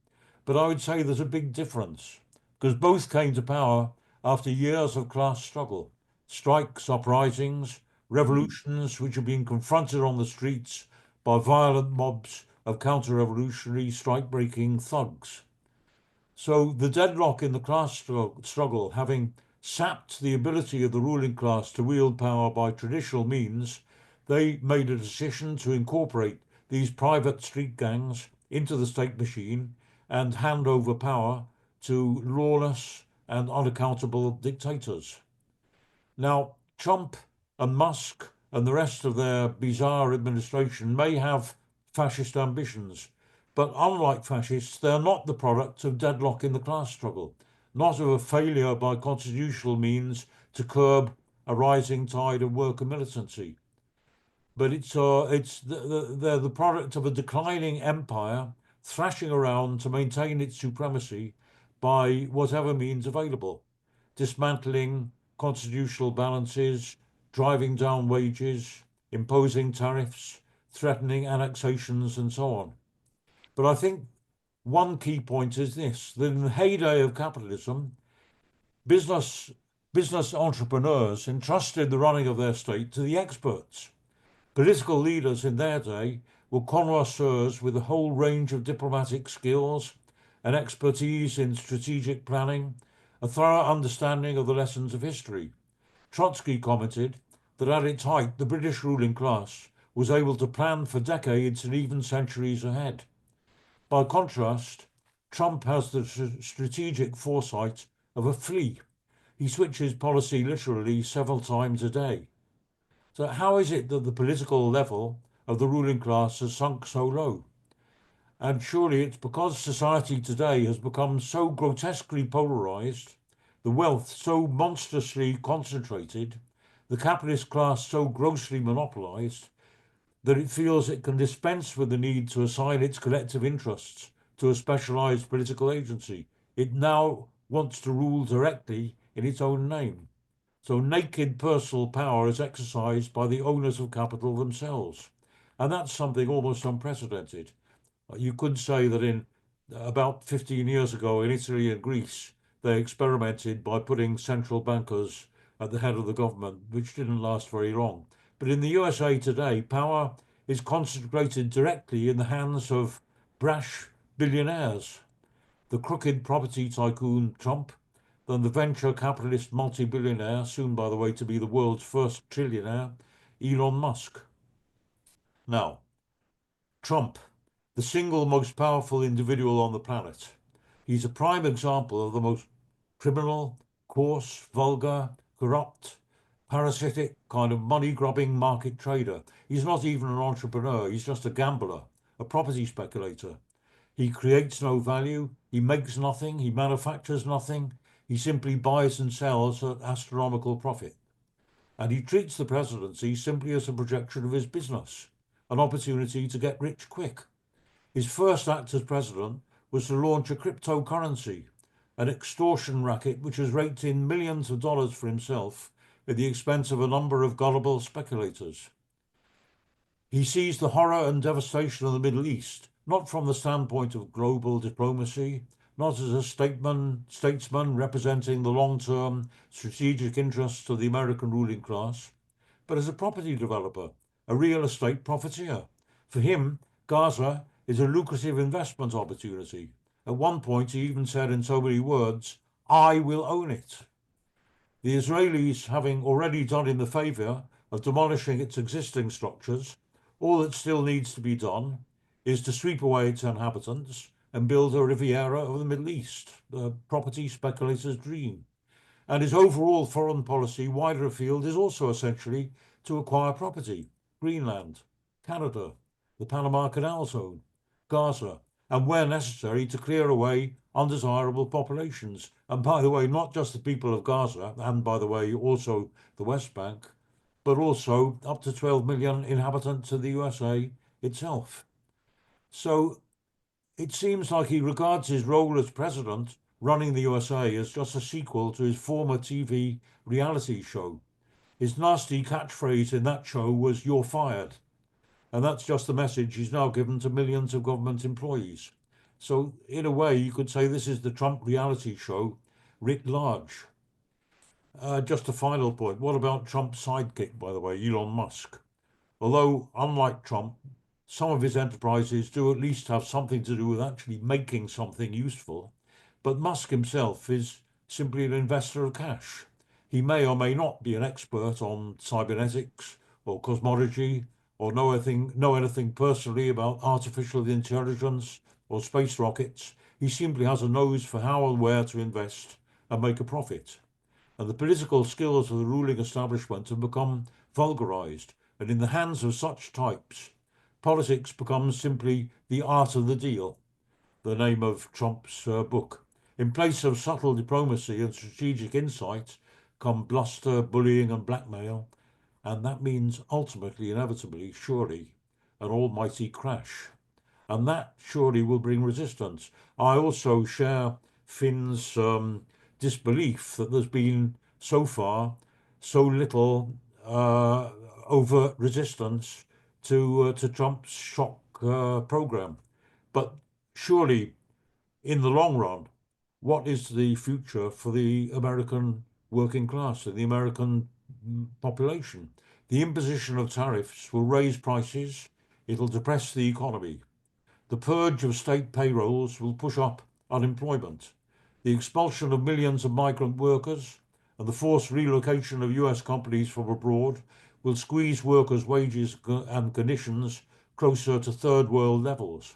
But I would say there's a big difference, because both came to power after years of class struggle, strikes, uprisings, revolutions which have been confronted on the streets by violent mobs of counter-revolutionary strike-breaking thugs. So the deadlock in the class struggle, having sapped the ability of the ruling class to wield power by traditional means, they made a decision to incorporate these private street gangs into the state machine and hand over power to lawless and unaccountable dictators. Now, Trump and Musk and the rest of their bizarre administration may have fascist ambitions, but unlike fascists, they're not the product of deadlock in the class struggle, not of a failure by constitutional means to curb a rising tide of worker militancy. But they're the product of a declining empire thrashing around to maintain its supremacy by whatever means available, dismantling constitutional balances, driving down wages, imposing tariffs, threatening annexations, and so on. But I think one key point is this, that in the heyday of capitalism, business entrepreneurs entrusted the running of their state to the experts. Political leaders in their day were connoisseurs with a whole range of diplomatic skills, an expertise in strategic planning, a thorough understanding of the lessons of history. Trotsky commented that at its height, the British ruling class was able to plan for decades and even centuries ahead. By contrast, Trump has the strategic foresight of a flea. He switches policy literally several times a day. So how is it that the political level of the ruling class has sunk so low? And surely it's because society today has become so grotesquely polarized, the wealth so monstrously concentrated, the capitalist class so grossly monopolized, that it feels it can dispense with the need to assign its collective interests to a specialized political agency. It now wants to rule directly in its own name. So naked personal power is exercised by the owners of capital themselves. And that's something almost unprecedented. You could say that in about 15 years ago in Italy and Greece, they experimented by putting central bankers at the head of the government, which didn't last very long. But in the USA today, power is concentrated directly in the hands of brash billionaires. The crooked property tycoon Trump, then the venture capitalist multi-billionaire, soon by the way to be the world's first trillionaire, Elon Musk. Now, Trump, the single most powerful individual on the planet. He's a prime example of the most criminal, coarse, vulgar, corrupt, parasitic kind of money-grubbing market trader. He's not even an entrepreneur, he's just a gambler, a property speculator. He creates no value, he makes nothing, he manufactures nothing, he simply buys and sells at astronomical profit. And he treats the presidency simply as a projection of his business, an opportunity to get rich quick. His first act as president was to launch a cryptocurrency, an extortion racket which has raked in millions of dollars for himself at the expense of a number of gullible speculators. He sees the horror and devastation of the Middle East, not from the standpoint of global diplomacy, not as a statesman representing the long-term strategic interests of the American ruling class, but as a property developer, a real estate profiteer. For him, Gaza is a lucrative investment opportunity. At one point, he even said in so many words, "I will own it." The Israelis, having already done him the favour of demolishing its existing structures, all that still needs to be done is to sweep away its inhabitants and build a Riviera of the Middle East, the property speculator's dream. And his overall foreign policy, wider afield, is also essentially to acquire property, Greenland, Canada, the Panama Canal zone, Gaza, and where necessary to clear away undesirable populations. And by the way, not just the people of Gaza, and by the way, also the West Bank, but also up to 12 million inhabitants of the USA itself. So it seems like he regards his role as president running the USA as just a sequel to his former TV reality show. His nasty catchphrase in that show was "You're fired." And that's just the message he's now given to millions of government employees. So in a way, you could say this is the Trump reality show writ large. Just a final point. What about Trump's sidekick, by the way, Elon Musk? Although, unlike Trump, some of his enterprises do at least have something to do with actually making something useful. But Musk himself is simply an investor of cash. He may or may not be an expert on cybernetics or cosmology or know anything personally about artificial intelligence or space rockets. He simply has a nose for how and where to invest and make a profit. And the political skills of the ruling establishment have become vulgarized. And in the hands of such types, politics becomes simply the art of the deal, the name of Trump's book. In place of subtle diplomacy and strategic insight come bluster, bullying, and blackmail. And that means ultimately, inevitably, surely, an almighty crash. And that surely will bring resistance. I also share Finn's disbelief that there's been so far so little overt resistance to Trump's shock program. But surely, in the long run, what is the future for the American working class and the American population? The imposition of tariffs will raise prices, it'll depress the economy. The purge of state payrolls will push up unemployment. The expulsion of millions of migrant workers and the forced relocation of US companies from abroad will squeeze workers' wages and conditions closer to third world levels.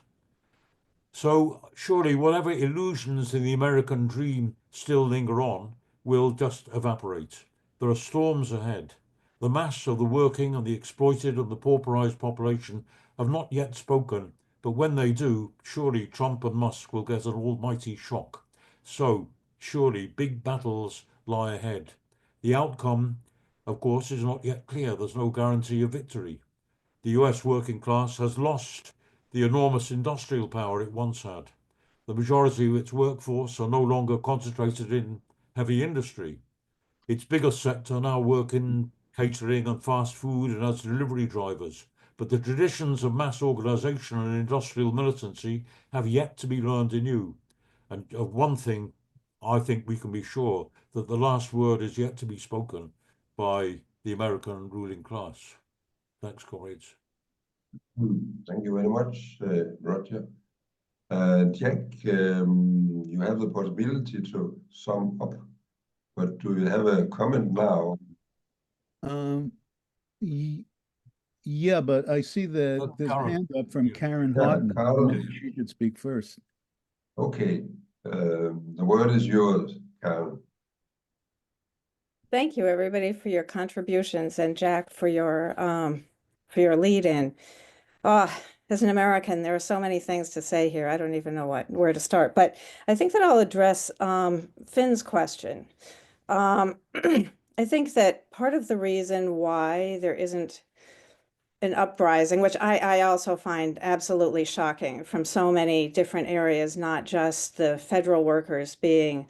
So surely whatever illusions in the American dream still linger on will just evaporate. There are storms ahead. The mass of the working and the exploited and the pauperized population have not yet spoken, but when they do, surely Trump and Musk will get an almighty shock. So surely big battles lie ahead. The outcome, of course, is not yet clear. There's no guarantee of victory. The US working class has lost the enormous industrial power it once had. The majority of its workforce are no longer concentrated in heavy industry. Its biggest sector now work in catering and fast food and as delivery drivers. But the traditions of mass organization and industrial militancy have yet to be learned anew. And of one thing, I think we can be sure, that the last word is yet to be spoken by the American ruling class. Thanks, comrades. Thank you very much, Roger. Jack, you have the possibility to sum up, but do you have a comment now? Yeah, but I see that there's a Karen. hand up from Karen Yeah, Houghton. Karen. Maybe she should speak first. Okay, the word is yours, Karen. Thank you, everybody, for your contributions, and Jack for your lead-in. Oh, as an American, there are so many things to say here. I don't even know where to start, but I think that I'll address Finn's question. I think that part of the reason why there isn't an uprising, which I also find absolutely shocking from so many different areas, not just the federal workers being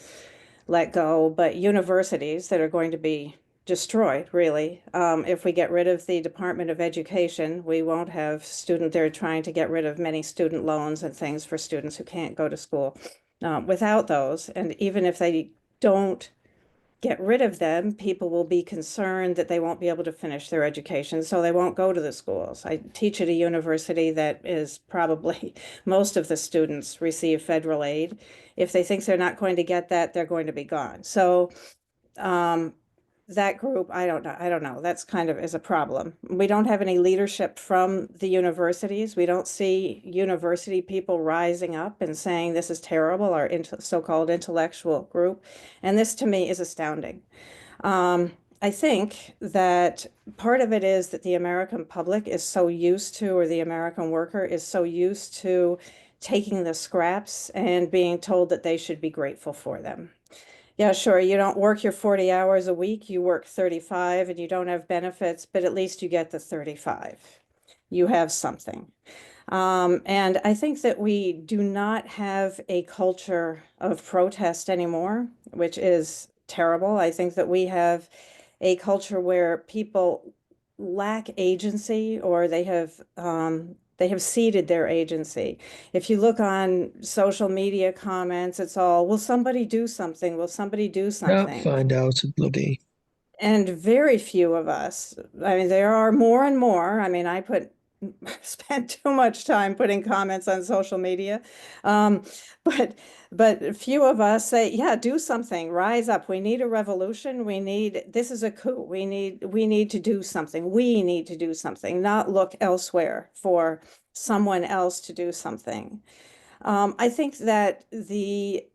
let go, but universities that are going to be destroyed, really. If we get rid of the Department of Education, we won't have they're trying to get rid of many student loans and things for students who can't go to school without those. And even if they don't get rid of them, people will be concerned that they won't be able to finish their education, so they won't go to the schools. I teach at a university that is probably most of the students receive federal aid. If they think they're not going to get that, they're going to be gone. So that group, I don't know. That's kind of is a problem. We don't have any leadership from the universities. We don't see university people rising up and saying this is terrible, our so-called intellectual group. And this to me is astounding. I think that part of it is that the American public is so used to, or the American worker is so used to taking the scraps and being told that they should be grateful for them. Yeah, sure, you don't work your 40 hours a week, you work 35 and you don't have benefits, but at least you get the 35. You have something. And I think that we do not have a culture of protest anymore, which is terrible. I think that we have a culture where people lack agency, or they have ceded their agency. If you look on social media comments, it's all, will somebody do something? Will somebody do something? Find out bloody. And very few of us, I mean, there are more and more. I mean, I put spend too much time putting comments on social media. But few of us say, yeah, do something, rise up. We need a revolution. This is a coup. We need to do something. We need to do something, not look elsewhere for someone else to do something. I think that the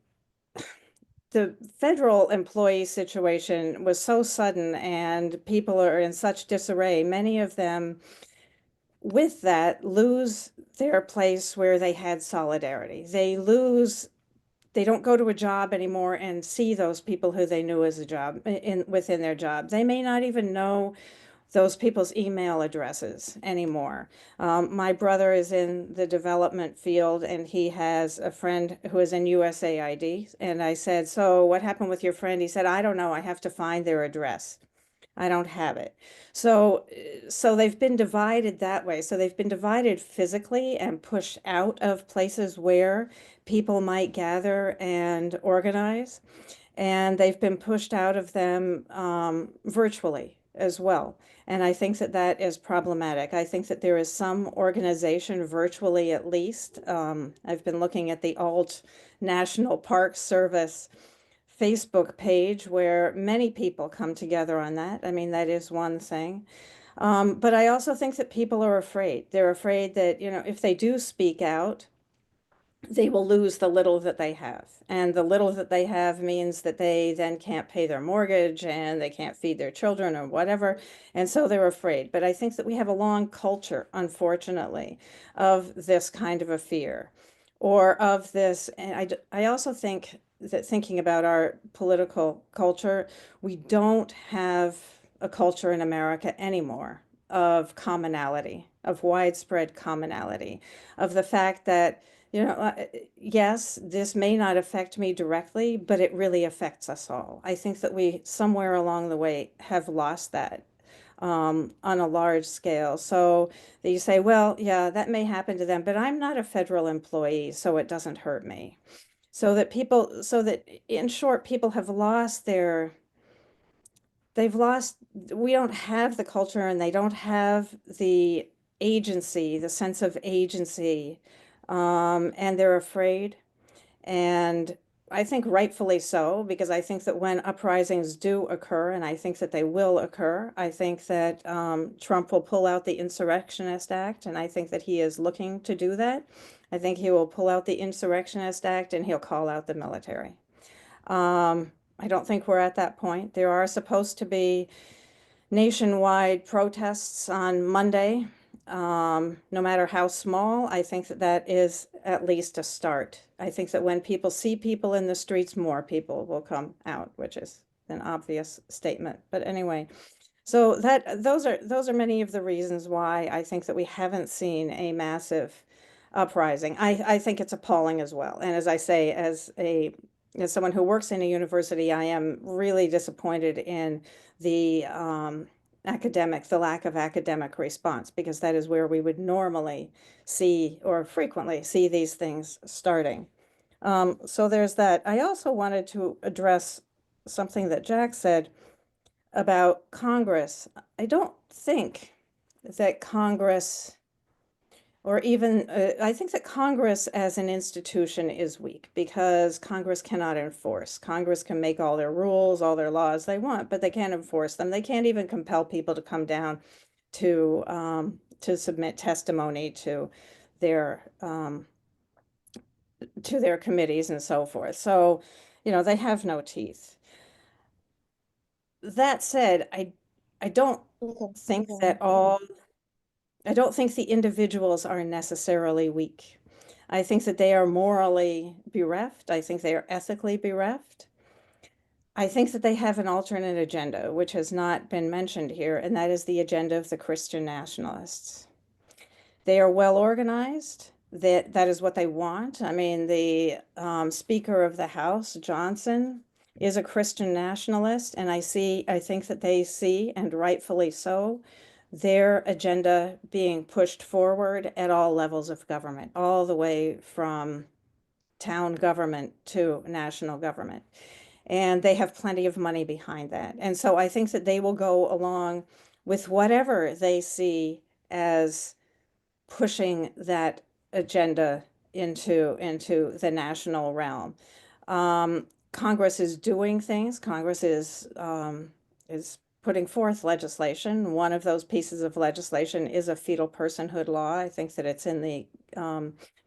federal employee situation was so sudden and people are in such disarray. Many of them with that lose their place where they had solidarity. They don't go to a job anymore and see those people who they knew as a job within their job. They may not even know those people's email addresses anymore. My brother is in the development field and he has a friend who is in USAID. And I said, so what happened with your friend? He said, I don't know. I have to find their address. I don't have it. So they've been divided that way. So they've been divided physically and pushed out of places where people might gather and organize. And they've been pushed out of them virtually as well. And I think that that is problematic. I think that there is some organization virtually at least. I've been looking at the Alt National Park Service Facebook page where many people come together on that. I mean, that is one thing. But I also think that people are afraid. They're afraid that, if they do speak out, they will lose the little that they have. And the little that they have means that they then can't pay their mortgage and they can't feed their children or whatever. And so they're afraid. But I think that we have a long culture, unfortunately, of this kind of a fear or of this. And I also think that thinking about our political culture, we don't have a culture in America anymore of commonality, of widespread commonality, of the fact that yes, this may not affect me directly, but it really affects us all. I think that we somewhere along the way have lost that on a large scale. So you say, well, yeah, that may happen to them, but I'm not a federal employee, so it doesn't hurt me. So that in short, people have lost we don't have the culture and they don't have the agency, the sense of agency. And they're afraid. And I think rightfully so, because I think that when uprisings do occur, and I think that they will occur, I think that Trump will pull out the Insurrectionist Act, and I think that he is looking to do that. I think he will pull out the Insurrectionist Act and he'll call out the military. I don't think we're at that point. There are supposed to be nationwide protests on Monday. No matter how small, I think that that is at least a start. I think that when people see people in the streets, more people will come out, which is an obvious statement. But anyway, so those are many of the reasons why I think that we haven't seen a massive uprising. I think it's appalling as well. And as I say, as someone who works in a university, I am really disappointed in the lack of academic response, because that is where we would normally see or frequently see these things starting. So there's that. I also wanted to address something that Jack said about Congress. I don't think that Congress, or even, I think that Congress as an institution is weak because Congress cannot enforce. Congress can make all their rules, all their laws they want, but they can't enforce them. They can't even compel people to come down to submit testimony to their committees and so forth. So, they have no teeth. That said, I don't think that I don't think the individuals are necessarily weak. I think that they are morally bereft. I think they are ethically bereft. I think that they have an alternate agenda, which has not been mentioned here, and that is the agenda of the Christian nationalists. They are well organized. That is what they want. I mean, the Speaker of the House, Johnson, is a Christian nationalist, and I think that they see, and rightfully so, their agenda being pushed forward at all levels of government, all the way from town government to national government. And they have plenty of money behind that. And so I think that they will go along with whatever they see as pushing that agenda into the national realm. Congress is doing things. Congress is putting forth legislation. One of those pieces of legislation is a fetal personhood law. I think that it's in the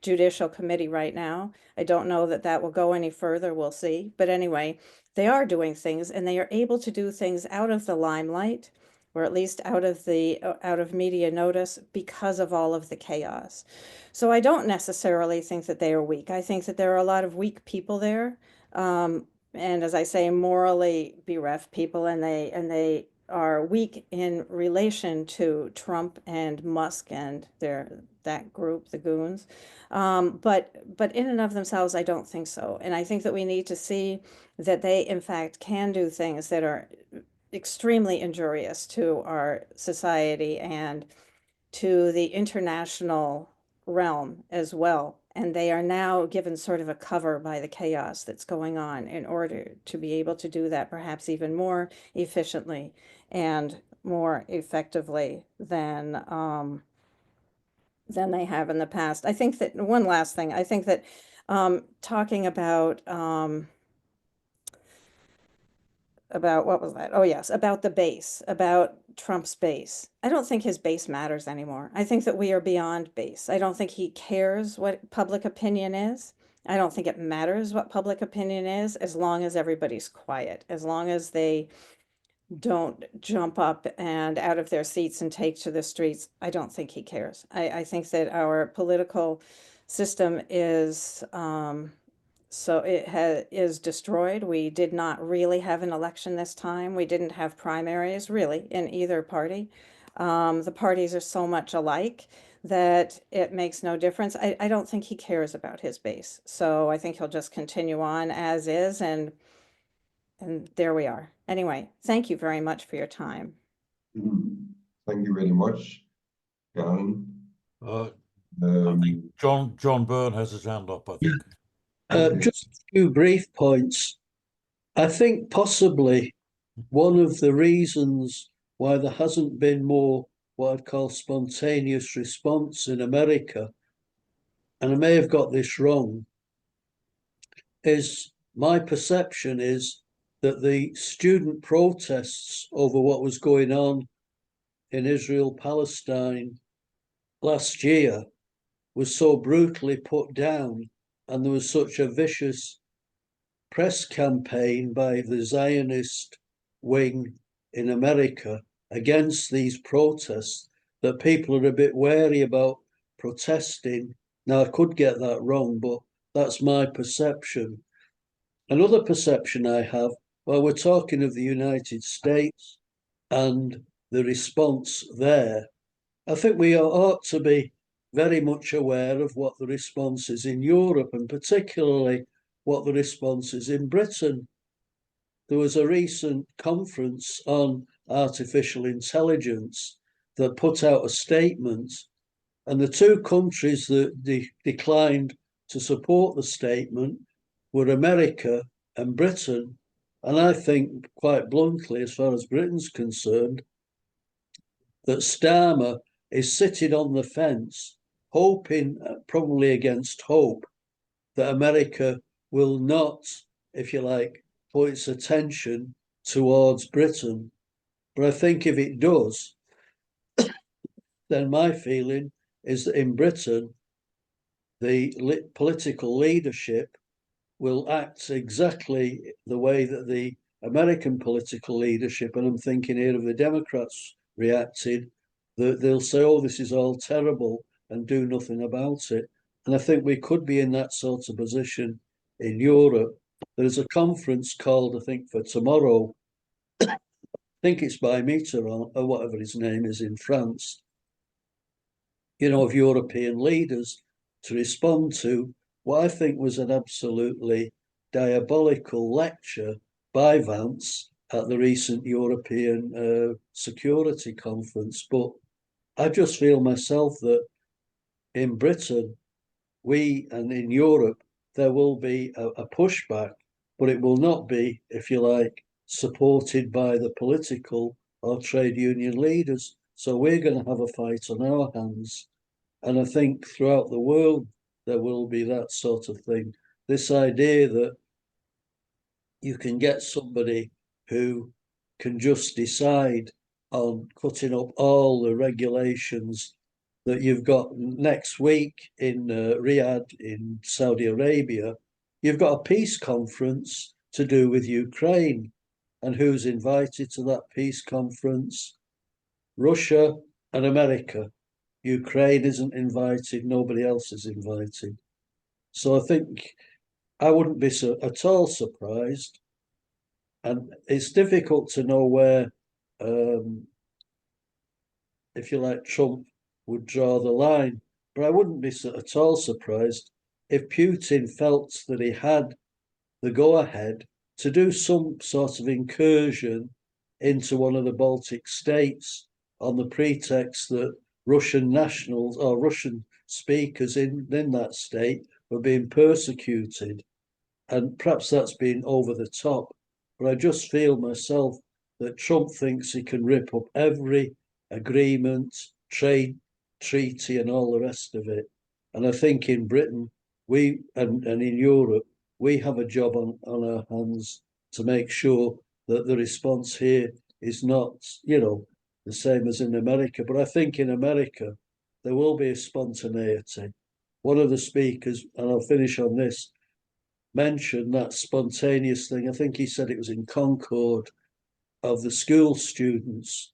judicial committee right now. I don't know that that will go any further. We'll see. But anyway, they are doing things, and they are able to do things out of the limelight, or at least out of media notice, because of all of the chaos. So I don't necessarily think that they are weak. I think that there are a lot of weak people there. And as I say, morally bereft people, and they are weak in relation to Trump and Musk and that group, the goons. But in and of themselves, I don't think so. And I think that we need to see that they, in fact, can do things that are extremely injurious to our society and to the international realm as well. And they are now given sort of a cover by the chaos that's going on in order to be able to do that perhaps even more efficiently and more effectively than they have in the past. I think that one last thing, I think that talking about what was that? Oh, yes, about the base, about Trump's base. I don't think his base matters anymore. I think that we are beyond base. I don't think he cares what public opinion is. I don't think it matters what public opinion is, as long as everybody's quiet, as long as they don't jump up and out of their seats and take to the streets. I don't think he cares. I think that our political system is is destroyed. We did not really have an election this time. We didn't have primaries really in either party. The parties are so much alike that it makes no difference. I don't think he cares about his base. So I think he'll just continue on as is, and there we are. Anyway, thank you very much for your time. Thank you very much, Karen. I think John Byrne has his hand up, I think. Just a few brief points. I think possibly one of the reasons why there hasn't been more what I'd call spontaneous response in America, and I may have got this wrong, is my perception is that the student protests over what was going on in Israel-Palestine last year was so brutally put down, and there was such a vicious press campaign by the Zionist wing in America against these protests that people are a bit wary about protesting. Now, I could get that wrong, but that's my perception. Another perception I have, while we're talking of the United States and the response there, I think we ought to be very much aware of what the response is in Europe, and particularly what the response is in Britain. There was a recent conference on artificial intelligence that put out a statement, and the two countries that declined to support the statement were America and Britain. And I think, quite bluntly, as far as Britain's concerned, that Starmer is sitting on the fence, hoping, probably against hope, that America will not, if you like, put its attention towards Britain. But I think if it does, then my feeling is that in Britain, the political leadership will act exactly the way that the American political leadership, and I'm thinking here of the Democrats, reacted, that they'll say, oh, this is all terrible, and do nothing about it. And I think we could be in that sort of position in Europe. There's a conference called, I think, for tomorrow, I think it's by Mitterrand, or whatever his name is, in France, of European leaders to respond to what I think was an absolutely diabolical lecture by Vance at the recent European Security Conference. But I just feel myself that in Britain, and in Europe, there will be a pushback, but it will not be, if you like, supported by the political or trade union leaders. So we're going to have a fight on our hands. And I think throughout the world, there will be that sort of thing. This idea that you can get somebody who can just decide on cutting up all the regulations that you've got next week in Riyadh in Saudi Arabia. You've got a peace conference to do with Ukraine. And who's invited to that peace conference? Russia and America. Ukraine isn't invited, nobody else is invited. So I think I wouldn't be at all surprised. And it's difficult to know where, if you like, Trump would draw the line. But I wouldn't be at all surprised if Putin felt that he had the go-ahead to do some sort of incursion into one of the Baltic states on the pretext that Russian nationals or Russian speakers in that state were being persecuted. And perhaps that's been over the top. But I just feel myself that Trump thinks he can rip up every agreement, trade treaty, and all the rest of it. And I think in Britain, and in Europe, we have a job on our hands to make sure that the response here is not, the same as in America. But I think in America, there will be a spontaneity. One of the speakers, and I'll finish on this, mentioned that spontaneous thing. I think he said it was in Concord, of the school students.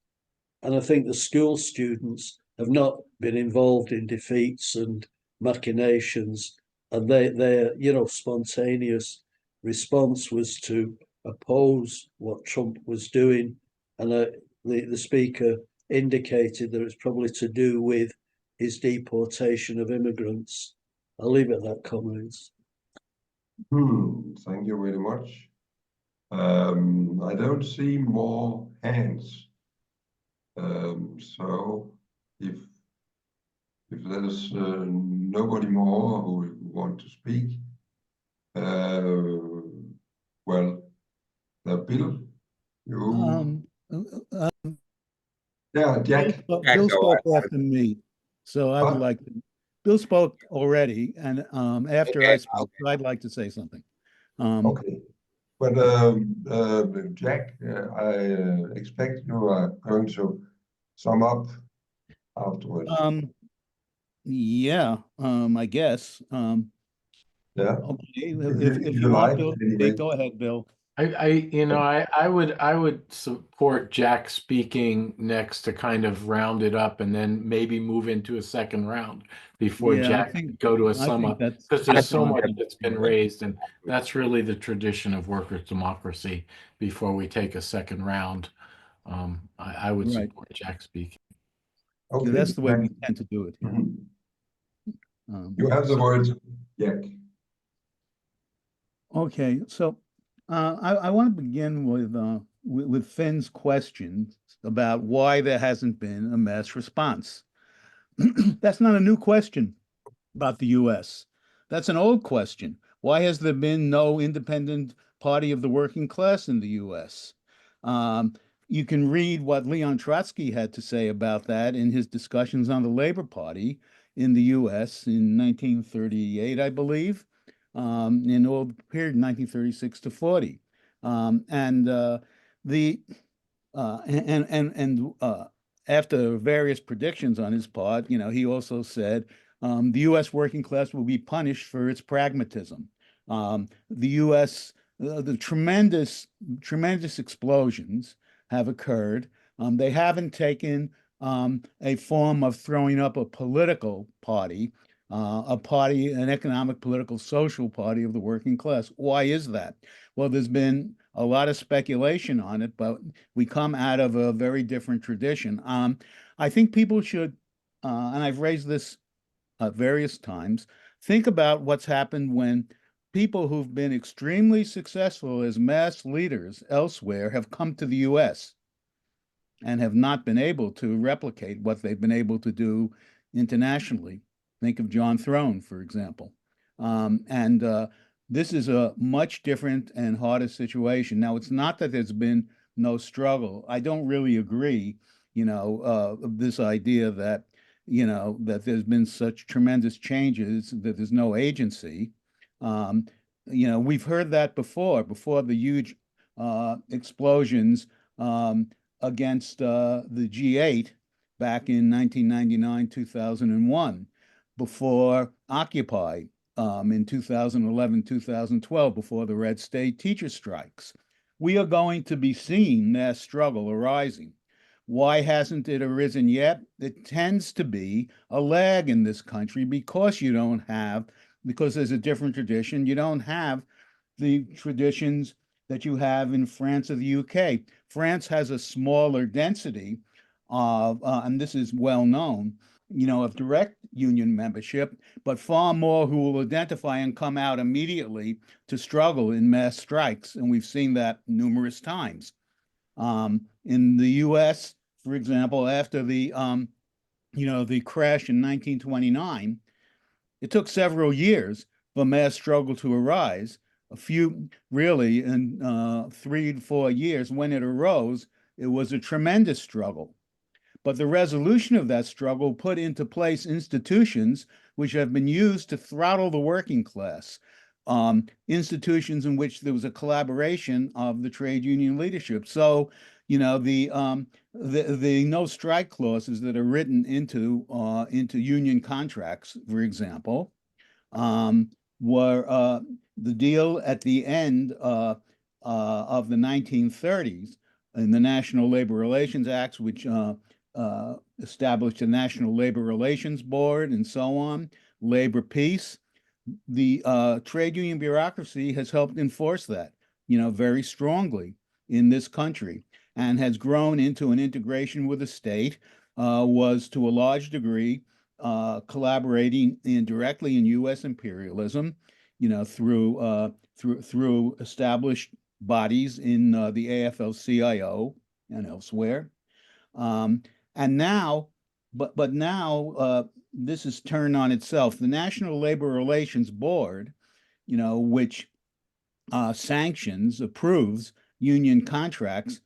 And I think the school students have not been involved in defeats and machinations. And their spontaneous response was to oppose what Trump was doing. And the speaker indicated that it's probably to do with his deportation of immigrants. I'll leave it at that, comrades. Thank you very much. I don't see more hands. So if there's nobody more who want to speak, well, Bill, you. Yeah, Jack. Bill spoke after me, so I would What? like to. Bill spoke already, and after I spoke, I'd like to say something. Okay. But Jack, I expect you are going to sum up afterwards. Yeah, I guess. Yeah. Okay, If if you you want, like, Bill, anyway. go ahead, Bill. I would support Jack speaking next to kind of round it up and then maybe move into a second round before Yeah, Jack go to a sum up, because there's so much that's been raised, and that's really the tradition of workers' democracy. Before we take a second round, I would Right. support Jack speaking. Okay. Yeah, that's the way we tend to do it. You have the words, Jack. Okay, so I want to begin with Finn's question about why there hasn't been a mass response. That's not a new question about the U.S. That's an old question. Why has there been no independent party of the working class in the U.S.? You can read what Leon Trotsky had to say about that in his discussions on the Labor Party in the U.S. in 1938, I believe. In all the period 1936 to 40, after various predictions on his part, he also said the U.S. working class will be punished for its pragmatism. The U.S. The tremendous explosions have occurred. They haven't taken a form of throwing up a political party. An economic, political, social party of the working class. Why is that? Well, there's been a lot of speculation on it, but we come out of a very different tradition. I think people should, and I've raised this various times, think about what's happened when people who've been extremely successful as mass leaders elsewhere have come to the U.S. and have not been able to replicate what they've been able to do internationally. Think of John Throne, for example. This is a much different and harder situation. Now, it's not that there's been no struggle. I don't really agree, this idea that that there's been such tremendous changes that there's no agency. We've heard that before the huge explosions against the G8 back in 1999, 2001, before Occupy in 2011, 2012, before the Red State teacher strikes. We are going to be seeing that struggle arising. Why hasn't it arisen yet? It tends to be a lag in this country because there's a different tradition. You don't have the traditions that you have in France or the UK. France has a smaller density of, and this is well known, of direct union membership, but far more who will identify and come out immediately to struggle in mass strikes. And we've seen that numerous times. In the US, for example, after the crash in 1929, it took several years for mass struggle to arise. A few, really, in 3 to 4 years, when it arose, it was a tremendous struggle. But the resolution of that struggle put into place institutions which have been used to throttle the working class, institutions in which there was a collaboration of the trade union leadership. So, the no strike clauses that are written into union contracts, for example, were the deal at the end of the 1930s in the National Labor Relations Acts, which established a National Labor Relations Board and so on, labor peace. The trade union bureaucracy has helped enforce that, very strongly in this country, and has grown into an integration with the state, was to a large degree collaborating indirectly in U.S. imperialism, through established bodies in the AFL-CIO and elsewhere. And now, but now this is turned on itself. The National Labor Relations Board, which approves union contracts,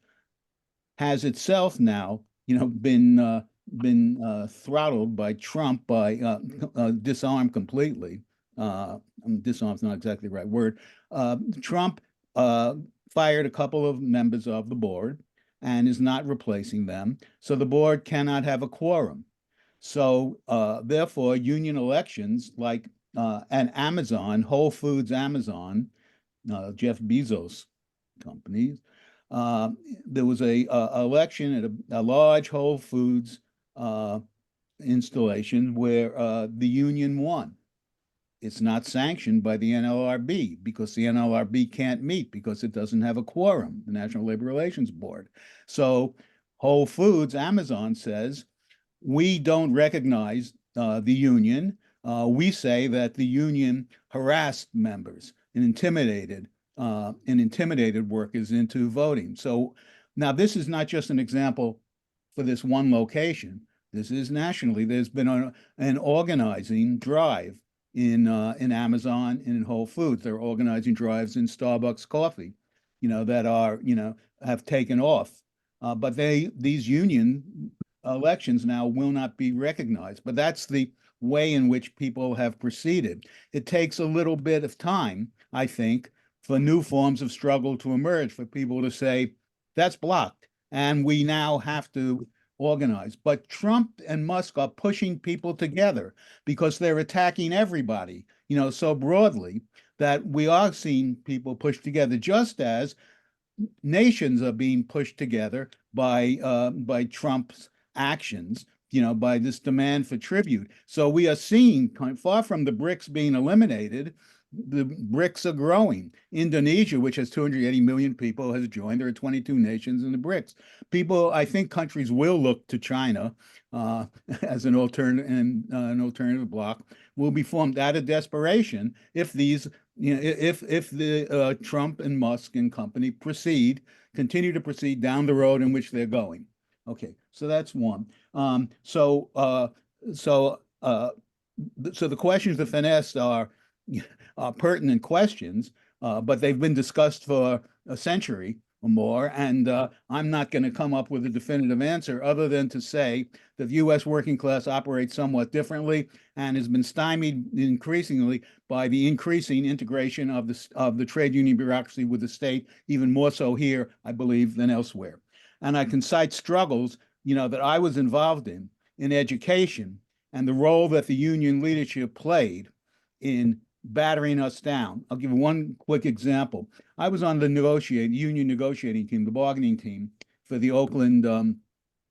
has itself now, been throttled by Trump, disarmed completely. Disarmed's not exactly the right word. Trump fired a couple of members of the board and is not replacing them. So the board cannot have a quorum. So therefore, union elections like an Amazon, Whole Foods Amazon, Jeff Bezos companies, there was a election at a large Whole Foods installation where the union won. It's not sanctioned by the NLRB because the NLRB can't meet because it doesn't have a quorum, the National Labor Relations Board. So Whole Foods, Amazon says, we don't recognize the union. We say that the union harassed members and intimidated workers into voting. So now this is not just an example for this one location. This is nationally. There's been an organizing drive in Amazon and in Whole Foods. They're organizing drives in Starbucks coffee, that are, have taken off. But these union elections now will not be recognized. But that's the way in which people have proceeded. It takes a little bit of time, I think, for new forms of struggle to emerge, for people to say, that's blocked, and we now have to organize. But Trump and Musk are pushing people together because they're attacking everybody, so broadly that we are seeing people pushed together, just as nations are being pushed together by Trump's actions, by this demand for tribute. So we are seeing, far from the BRICS being eliminated, the BRICS are growing. Indonesia, which has 280 million people, has joined. There are 22 nations in the BRICS. I think countries will look to China as an alternative bloc, will be formed out of desperation if these, if the Trump and Musk and company continue to proceed down the road in which they're going. Okay, so that's one. So the questions that Vance asked are pertinent questions, but they've been discussed for a century or more. And I'm not going to come up with a definitive answer other than to say that the U.S. working class operates somewhat differently and has been stymied increasingly by the increasing integration of the trade union bureaucracy with the state, even more so here, I believe, than elsewhere. And I can cite struggles, that I was involved in education, and the role that the union leadership played in battering us down. I'll give you one quick example. I was on the union negotiating team, the bargaining team for the Oakland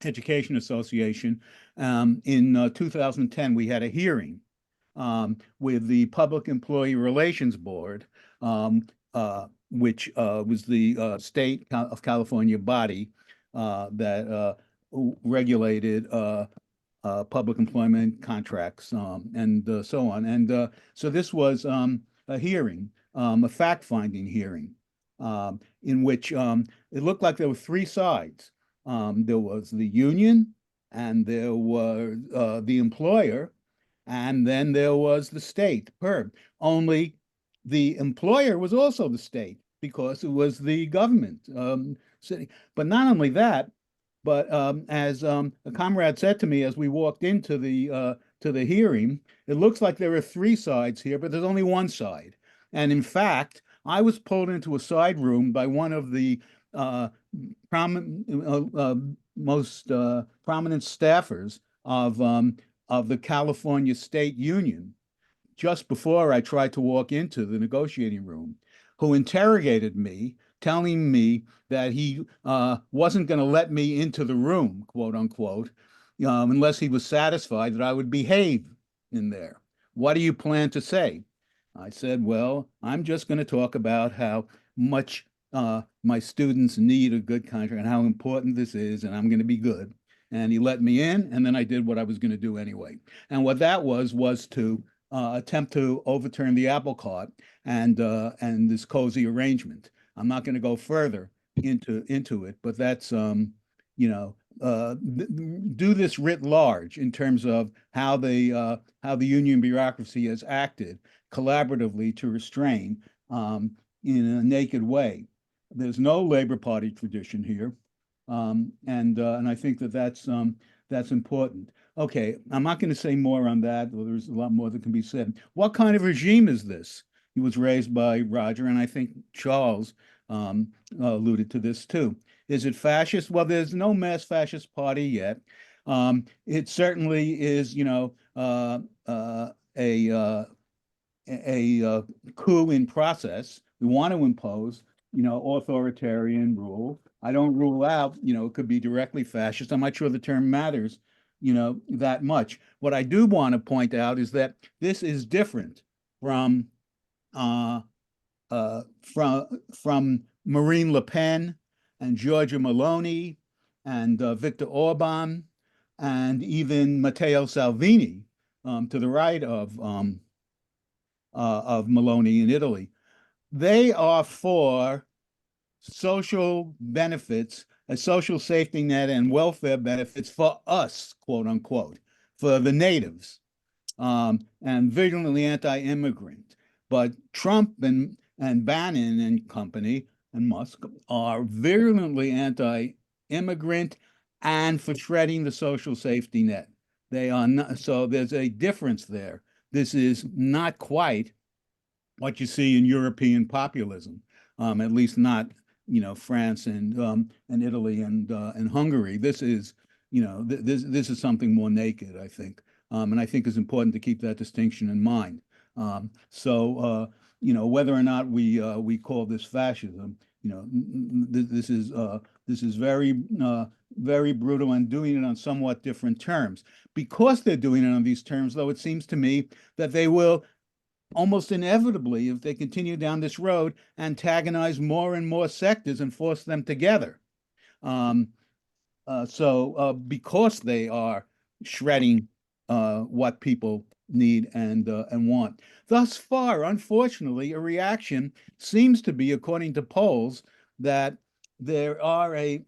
Education Association. In 2010, we had a hearing with the Public Employee Relations Board, which was the state of California body that regulated public employment contracts and so on. And so this was a hearing, a fact-finding hearing, in which it looked like there were three sides. There was the union, and there was the employer, and then there was the state, PERB. Only the employer was also the state because it was the government city. But not only that, but as a comrade said to me as we walked into the hearing, it looks like there are three sides here, but there's only one side. And in fact, I was pulled into a side room by one of the most prominent staffers of the California State Union just before I tried to walk into the negotiating room, who interrogated me, telling me that he wasn't going to let me into the room, quote unquote, unless he was satisfied that I would behave in there. What do you plan to say? I said, well, I'm just going to talk about how much my students need a good contract and how important this is, and I'm going to be good. And he let me in, and then I did what I was going to do anyway. And what that was to attempt to overturn the apple cart and this cozy arrangement. I'm not going to go further into it, but that's do this writ large in terms of how the union bureaucracy has acted collaboratively to restrain in a naked way. There's no Labor Party tradition here, and I think that's important. Okay, I'm not going to say more on that. Well, there's a lot more that can be said. What kind of regime is this? He was raised by Roger, and I think Charles alluded to this too. Is it fascist? Well, there's no mass fascist party yet. It certainly is, a coup in process. We want to impose, authoritarian rule. I don't rule out, it could be directly fascist. I'm not sure the term matters, that much. What I do want to point out is that this is different from Marine Le Pen and Giorgia Meloni and Viktor Orban and even Matteo Salvini to the right of Meloni in Italy. They are for social benefits, a social safety net and welfare benefits for us, quote unquote, for the natives, and virulently anti-immigrant. But Trump and Bannon and company and Musk are virulently anti-immigrant and for shredding the social safety net. They are not, so there's a difference there. This is not quite what you see in European populism, at least not, France and Italy and Hungary. This is, this is something more naked, I think, and I think it's important to keep that distinction in mind. Whether or not we call this fascism, this is very very brutal and doing it on somewhat different terms. Because they're doing it on these terms, though, it seems to me that they will almost inevitably, if they continue down this road, antagonize more and more sectors and force them together. Because they are shredding what people need and want. Thus far, unfortunately, a reaction seems to be, according to polls, that there are a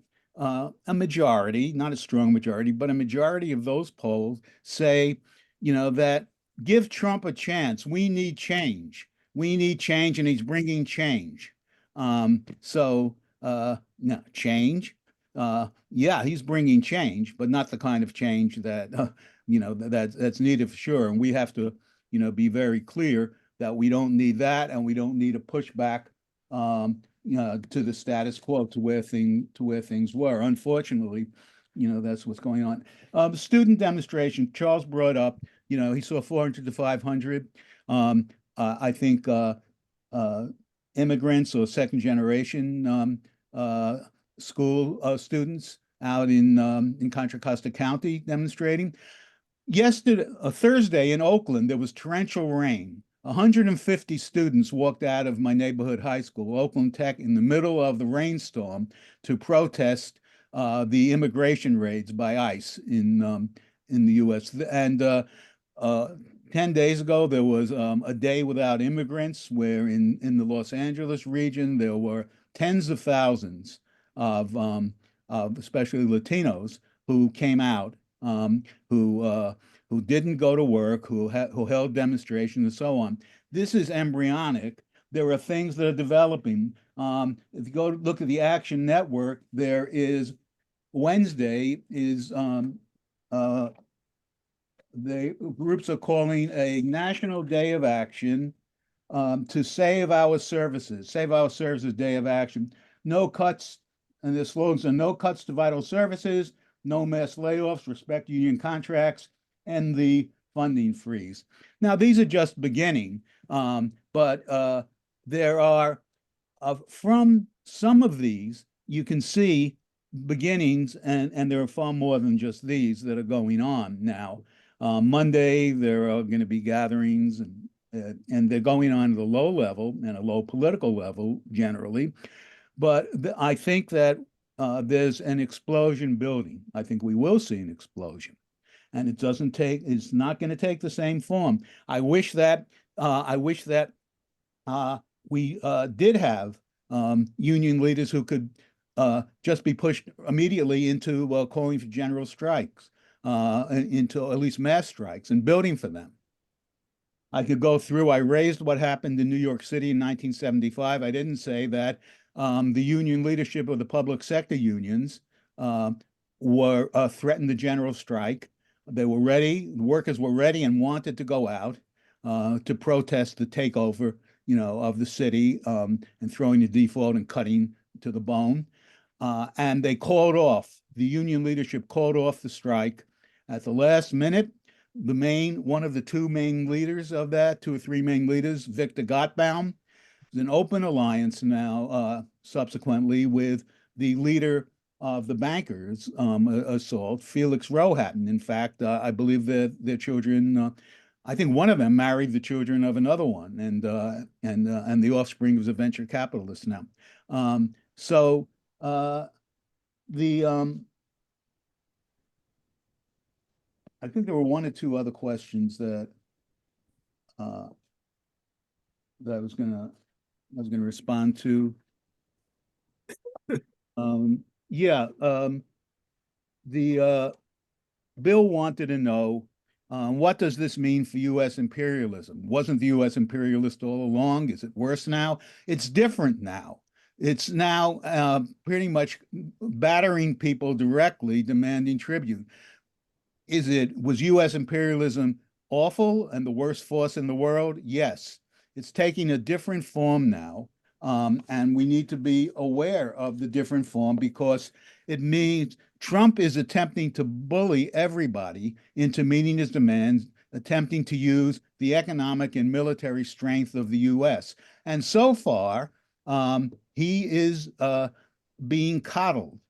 majority, not a strong majority, but a majority of those polls say, that give Trump a chance. We need change. We need change, and he's bringing change. no, change. Yeah, he's bringing change, but not the kind of change that that's needed for sure. And we have to be very clear that we don't need that, and we don't need a pushback to the status quo, to where things were. Unfortunately, that's what's going on. The student demonstration, Charles brought up, he saw 400 to 500. I think immigrants or second generation school students out in Contra Costa County demonstrating. Yesterday, Thursday in Oakland, there was torrential rain. 150 students walked out of my neighborhood high school, Oakland Tech, in the middle of the rainstorm to protest the immigration raids by ICE in the U.S. And 10 days ago, there was a day without immigrants, where in the Los Angeles region, there were tens of thousands of especially Latinos who came out, who didn't go to work, who held demonstrations and so on. This is embryonic. There are things that are developing. If you go look at the Action Network, there is Wednesday is the groups are calling a National Day of Action to save our services Day of Action. No cuts, and their slogans are no cuts to vital services, no mass layoffs, respect union contracts, and the funding freeze. Now, these are just beginning, but there are, from some of these, you can see beginnings, and there are far more than just these that are going on now. Monday, there are going to be gatherings, and they're going on at a low level and a low political level generally. But I think that there's an explosion building. I think we will see an explosion, and it's not going to take the same form. I wish that we did have union leaders who could just be pushed immediately into calling for general strikes, into at least mass strikes, and building for them. I could go through. I raised what happened in New York City in 1975. I didn't say that the union leadership of the public sector unions were threatened the general strike. They were ready. The workers were ready and wanted to go out to protest the takeover, of the city, and throwing the default and cutting to the bone. And they called off. The union leadership called off the strike at the last minute. One of the two main leaders of that, two or three main leaders, Victor Gottbaum, is an open alliance now, subsequently, with the leader of the bankers' assault, Felix Rohatyn. In fact, I believe that their children, I think one of them married the children of another one, and the offspring was a venture capitalist now. I think there were one or two other questions that I was gonna respond to. Bill wanted to know, what does this mean for U.S. imperialism? Wasn't the U.S. imperialist all along? Is it worse now? It's different now. It's now pretty much battering people directly, demanding tribute. Was U.S. imperialism awful and the worst force in the world? Yes. It's taking a different form now, and we need to be aware of the different form, because it means Trump is attempting to bully everybody into meeting his demands, attempting to use the economic and military strength of the U.S. And so far, he is being coddled.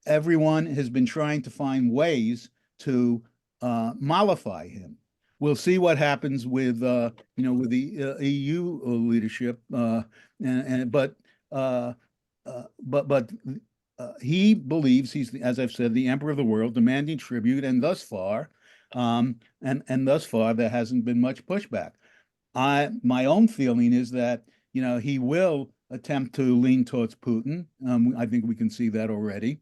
Everyone has been trying to find ways to mollify him. We'll see what happens with the EU leadership, but he believes he's, as I've said, the emperor of the world, demanding tribute, and thus far, there hasn't been much pushback. My own feeling is that he will attempt to lean towards Putin. I think we can see that already.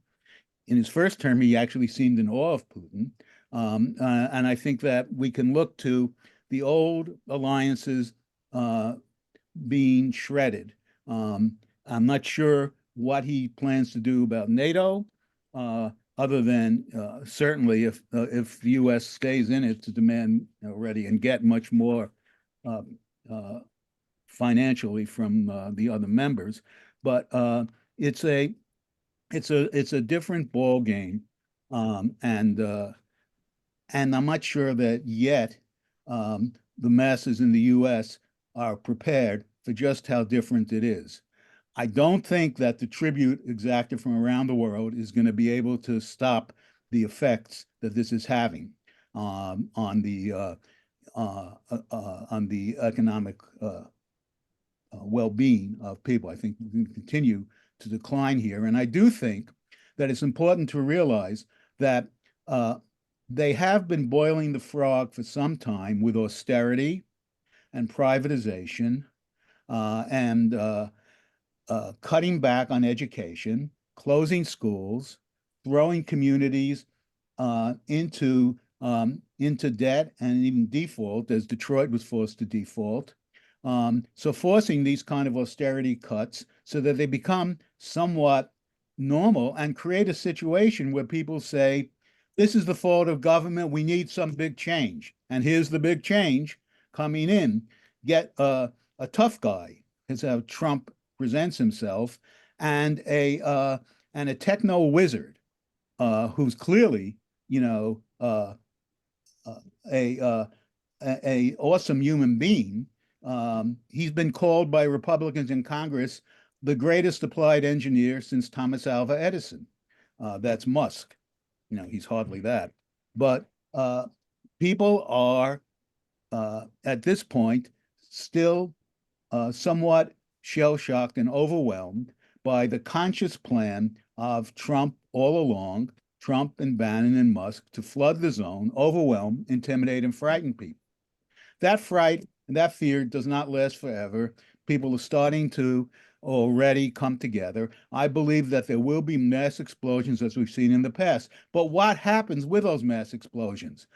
In his first term, he actually seemed in awe of Putin. And I think that we can look to the old alliances being shredded. I'm not sure what he plans to do about NATO, other than certainly if the U.S. stays in it to demand already and get much more financially from the other members. But it's a different ball game, and I'm not sure that yet the masses in the U.S. are prepared for just how different it is. I don't think that the tribute exacted from around the world is going to be able to stop the effects that this is having on the economic well-being of people. I think we can continue to decline here, and I do think that it's important to realize that they have been boiling the frog for some time with austerity and privatization and cutting back on education, closing schools, throwing communities into debt and even default, as Detroit was forced to default. So forcing these kind of austerity cuts so that they become somewhat normal and create a situation where people say, this is the fault of government, we need some big change. And here's the big change coming in. Get a tough guy, is how Trump presents himself, and a techno wizard who's clearly, a awesome human being. He's been called by Republicans in Congress the greatest applied engineer since Thomas Alva Edison. That's Musk. He's hardly that. But people are, at this point, still somewhat shell-shocked and overwhelmed by the conscious plan of Trump all along, Trump and Bannon and Musk, to flood the zone, overwhelm, intimidate, and frighten people. That fright and that fear does not last forever. People are starting to already come together. I believe that there will be mass explosions as we've seen in the past. But what happens with those mass explosions?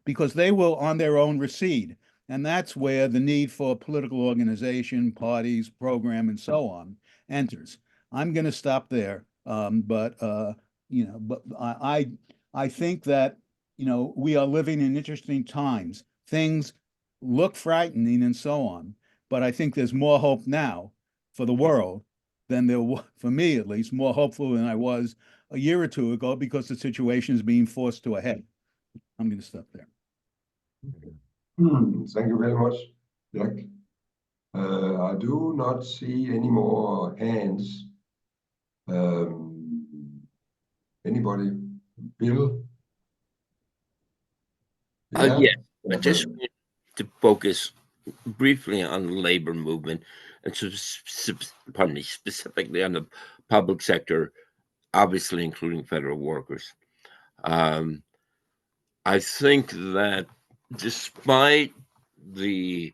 Because they will on their own recede. And that's where the need for political organization, parties, program, and so on enters. I'm going to stop there. But I think that, we are living in interesting times. Things look frightening and so on. But I think there's more hope now for the world than there was, for me at least, more hopeful than I was a year or two ago, because the situation is being forced to a head. I'm going to stop there. Thank you very much, Jack. I do not see any more hands. Anybody? Bill? Yeah, I just want to focus briefly on the labor movement, and specifically on the public sector, obviously including federal workers. I think that despite the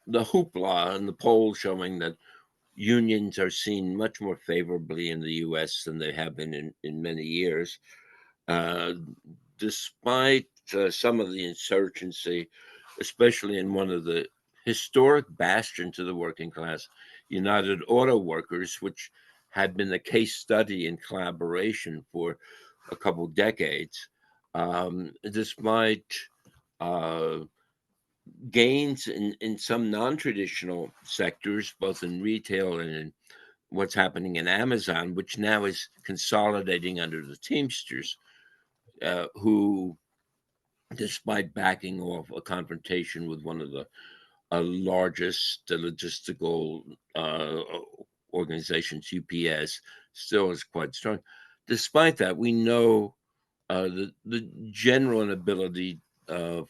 hoopla and the polls showing that unions are seen much more favorably in the U.S. than they have been in many years, despite some of the insurgency, especially in one of the historic bastions of the working class, United Auto Workers, which had been a case study in collaboration for a couple decades, despite gains in some non-traditional sectors, both in retail and in what's happening in Amazon, which now is consolidating under the Teamsters, who, despite backing off a confrontation with one of the largest logistical organizations, UPS, still is quite strong. Despite that, we know the general inability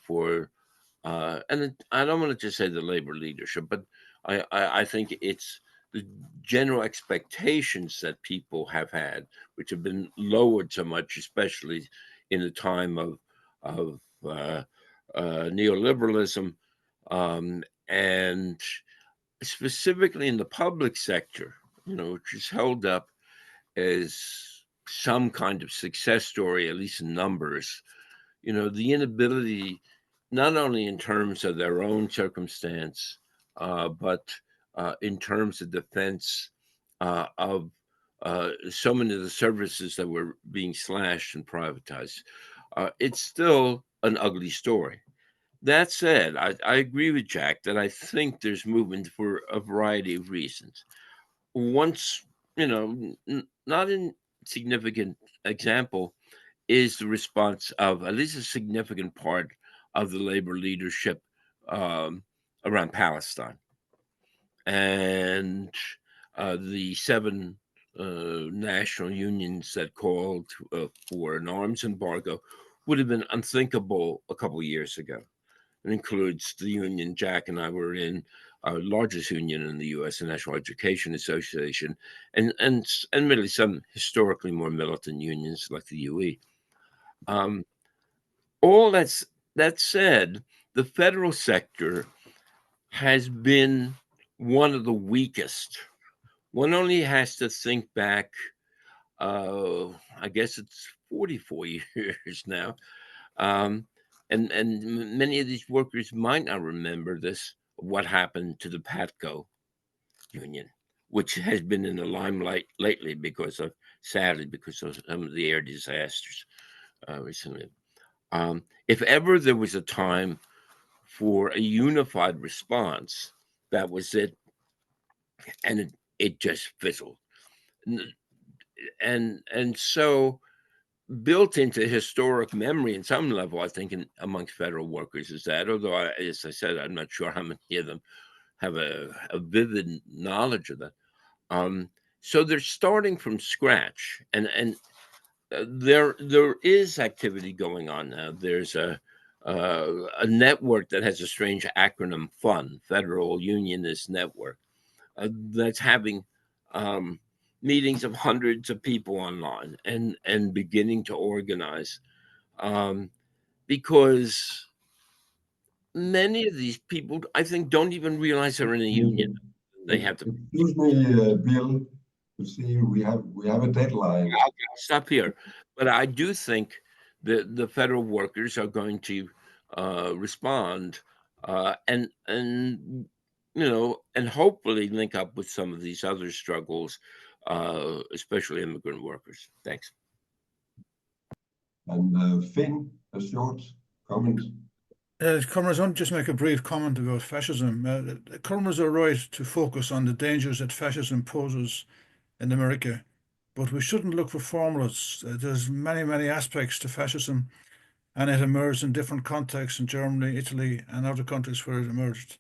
for, and I don't want to just say the labor leadership, but I think it's the general expectations that people have had, which have been lowered so much, especially in the time of neoliberalism, and specifically in the public sector, which is held up as some kind of success story, at least in numbers. The inability, not only in terms of their own circumstance, but in terms of defense of so many of the services that were being slashed and privatized. It's still an ugly story. That said, I agree with Jack that I think there's movement for a variety of reasons. Once, not in significant example is the response of at least a significant part of the labor leadership around Palestine and the 7 national unions that called for an arms embargo would have been unthinkable a couple of years ago. It includes the union Jack and I were in, our largest union in the U.S., the National Education Association, and really some historically more militant unions like the UE. All that said, the federal sector has been one of the weakest. One only has to think back, I guess it's 44 years now. And many of these workers might not remember this, what happened to the PATCO union, which has been in the limelight lately sadly, because of some of the air disasters recently. If ever there was a time for a unified response, that was it. And it just fizzled. And so built into historic memory in some level, I think, amongst federal workers is that, although, as I said, I'm not sure how many of them have a vivid knowledge of that. So they're starting from scratch, and there is activity going on now. There's a network that has a strange acronym, FUN, Federal Unionist Network, that's having meetings of hundreds of people online and beginning to organize, because many of these people, I think, don't even realize they're in a union. They have to. Excuse me, Bill. You see, we have a deadline. I'll stop here, but I do think that the federal workers are going to respond and hopefully link up with some of these other struggles, especially immigrant workers. Thanks. And Finn, a short comment. Comrades, I want to just make a brief comment about fascism. Comrades are right to focus on the dangers that fascism poses in America, but we shouldn't look for formulas. There's many aspects to fascism, and it emerged in different contexts in Germany, Italy, and other countries where it emerged.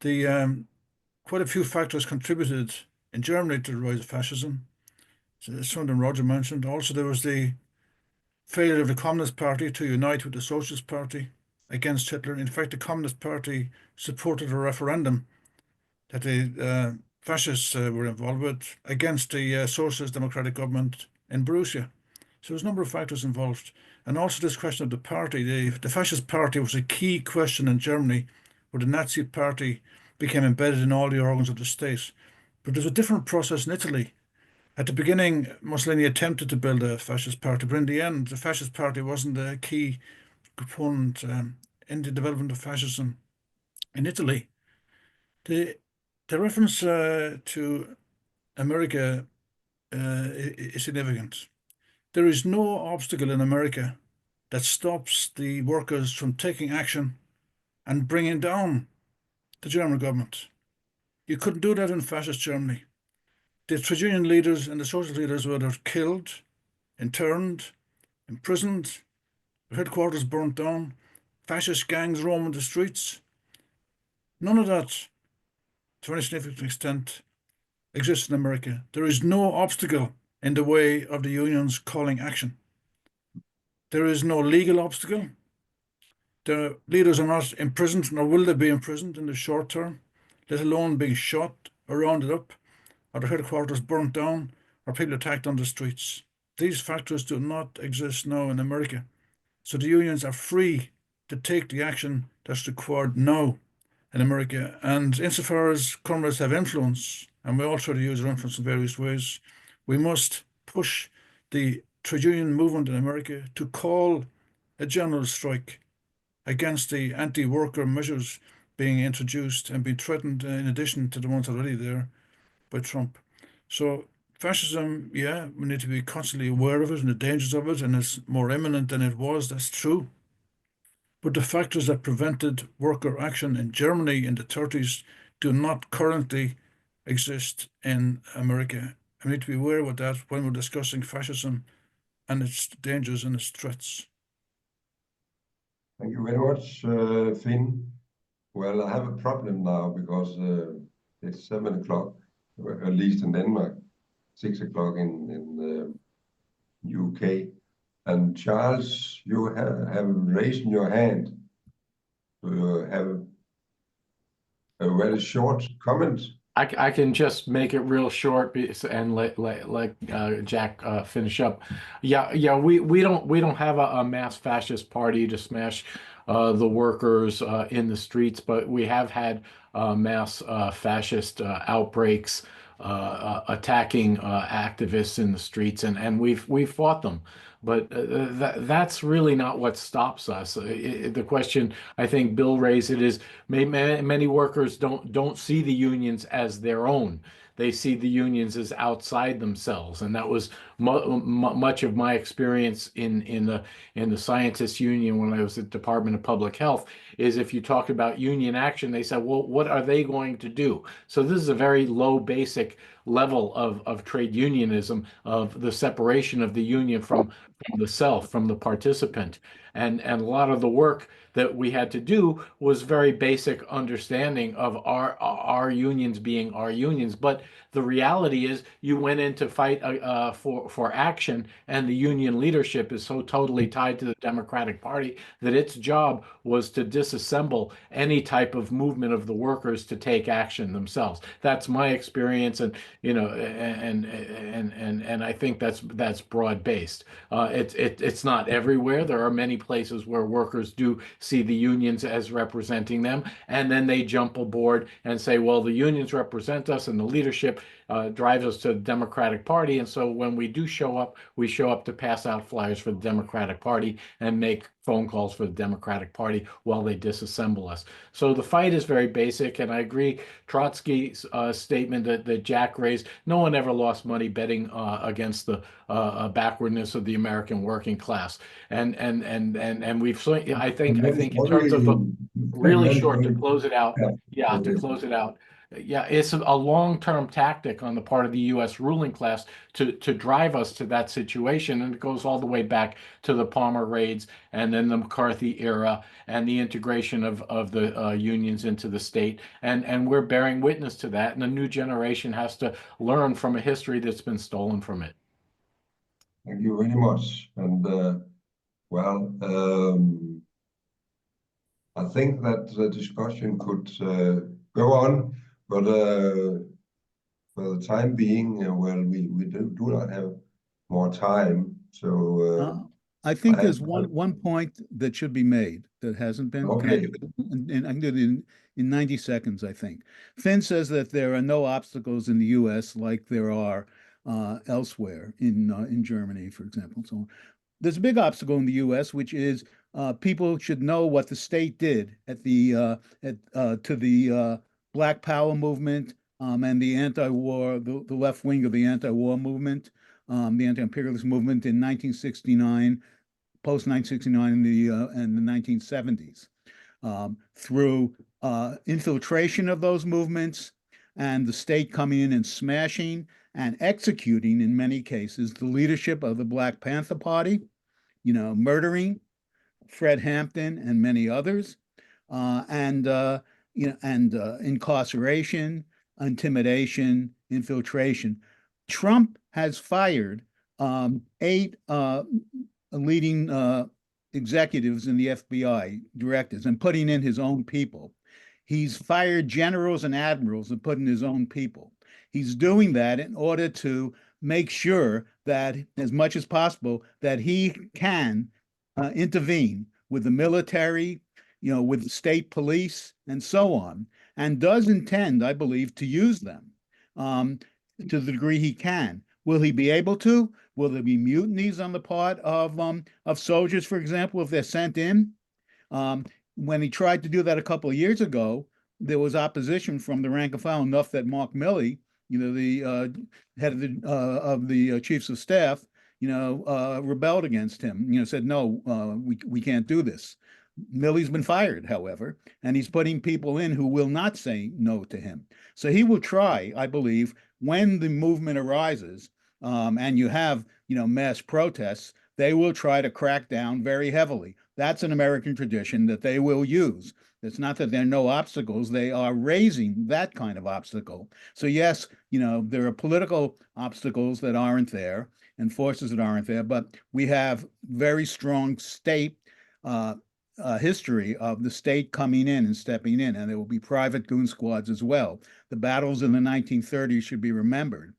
Quite a few factors contributed in Germany to the rise of fascism. Some of them Roger mentioned. Also, there was the failure of the Communist Party to unite with the Socialist Party against Hitler. In fact, the Communist Party supported a referendum that the fascists were involved with against the Socialist Democratic government in Borussia. So there's a number of factors involved. And also this question of the party. The fascist party was a key question in Germany, where the Nazi party became embedded in all the organs of the state. But there's a different process in Italy. At the beginning, Mussolini attempted to build a fascist party, but in the end, the fascist party wasn't a key component in the development of fascism in Italy. The reference to America is significant. There is no obstacle in America that stops the workers from taking action and bringing down the German government. You couldn't do that in fascist Germany. The trade union leaders and the social leaders were either killed, interned, imprisoned, their headquarters burnt down, fascist gangs roaming the streets. None of that, to any significant extent, exists in America. There is no obstacle in the way of the unions calling action. There is no legal obstacle. The leaders are not imprisoned, nor will they be imprisoned in the short term, let alone being shot or rounded up, or their headquarters burnt down, or people attacked on the streets. These factors do not exist now in America. So the unions are free to take the action that's required now in America. And insofar as comrades have influence, and we all try to use our influence in various ways, we must push the trade union movement in America to call a general strike against the anti-worker measures being introduced and being threatened in addition to the ones already there by Trump. So fascism, yeah, we need to be constantly aware of it and the dangers of it, and it's more imminent than it was. That's true. But the factors that prevented worker action in Germany in the 30s do not currently exist in America. We need to be aware of that when we're discussing fascism and its dangers and its threats. Thank you very much, Finn. Well, I have a problem now because it's 7 o'clock, at least in Denmark, 6 o'clock in the UK. And Charles, you have raised your hand. Do you have a very short comment? I can just make it real short and let Jack finish up. Yeah, we don't have a mass fascist party to smash the workers in the streets, but we have had mass fascist outbreaks attacking activists in the streets, and we've fought them. But that's really not what stops us. The question I think Bill raised it is many workers don't see the unions as their own. They see the unions as outside themselves, and that was much of my experience in the scientists union when I was at Department of Public Health. Is if you talk about union action, they said, well, what are they going to do? So this is a very low basic level of trade unionism, of the separation of the union from the self, from the participant. And a lot of the work that we had to do was very basic understanding of our unions being our unions. But the reality is you went in to fight for action, and the union leadership is so totally tied to the Democratic Party that its job was to disassemble any type of movement of the workers to take action themselves. That's my experience, and and I think that's broad based. It's not everywhere. There are many places where workers do see the unions as representing them, and then they jump aboard and say, well, the unions represent us, and the leadership drives us to the Democratic Party. And so when we do show up, we show up to pass out flyers for the Democratic Party and make phone calls for the Democratic Party while they disassemble us. So the fight is very basic, and I agree Trotsky's statement that Jack raised. No one ever lost money betting against the backwardness of the American working class, and we've I think in terms of really short to close it out. Yeah, to close it out. Yeah, it's a long-term tactic on the part of the U.S. ruling class to drive us to that situation, and it goes all the way back to the Palmer raids and then the McCarthy era and the integration of the unions into the state, and we're bearing witness to that, and the new generation has to learn from a history that's been stolen from it. Thank you very much. And well, I think that the discussion could go on, but for the time being, well, we do not have more time. So I think there's one point that should be made that hasn't been. Okay. Can I do it? And I can do it in 90 seconds, I think. Finn says that there are no obstacles in the U.S. like there are elsewhere in Germany, for example. So there's a big obstacle in the U.S., which is people should know what the state did at the to the Black Power movement and the anti-war, the left wing of the anti-war movement, the anti-imperialist movement in 1969, post 1969 in the 1970s, through infiltration of those movements and the state coming in and smashing and executing, in many cases, the leadership of the Black Panther Party, murdering Fred Hampton and many others, and incarceration, intimidation, infiltration. Trump has fired 8 leading executives in the FBI, directors, and putting in his own people. He's fired generals and admirals and put in his own people. He's doing that in order to make sure that, as much as possible, that he can intervene with the military, with the state police, and so on, and does intend, I believe, to use them to the degree he can. Will he be able to? Will there be mutinies on the part of soldiers, for example, if they're sent in? When he tried to do that a couple of years ago, there was opposition from the rank and file enough that Mark Milley, the head of the chiefs of staff, rebelled against him, said, no, we can't do this. Milley's been fired, however, and he's putting people in who will not say no to him. So he will try, I believe, when the movement arises, and you have, mass protests, they will try to crack down very heavily. That's an American tradition that they will use. It's not that there are no obstacles. They are raising that kind of obstacle. So yes, there are political obstacles that aren't there and forces that aren't there, but we have very strong state history of the state coming in and stepping in, and there will be private goon squads as well. The battles in the 1930s should be remembered,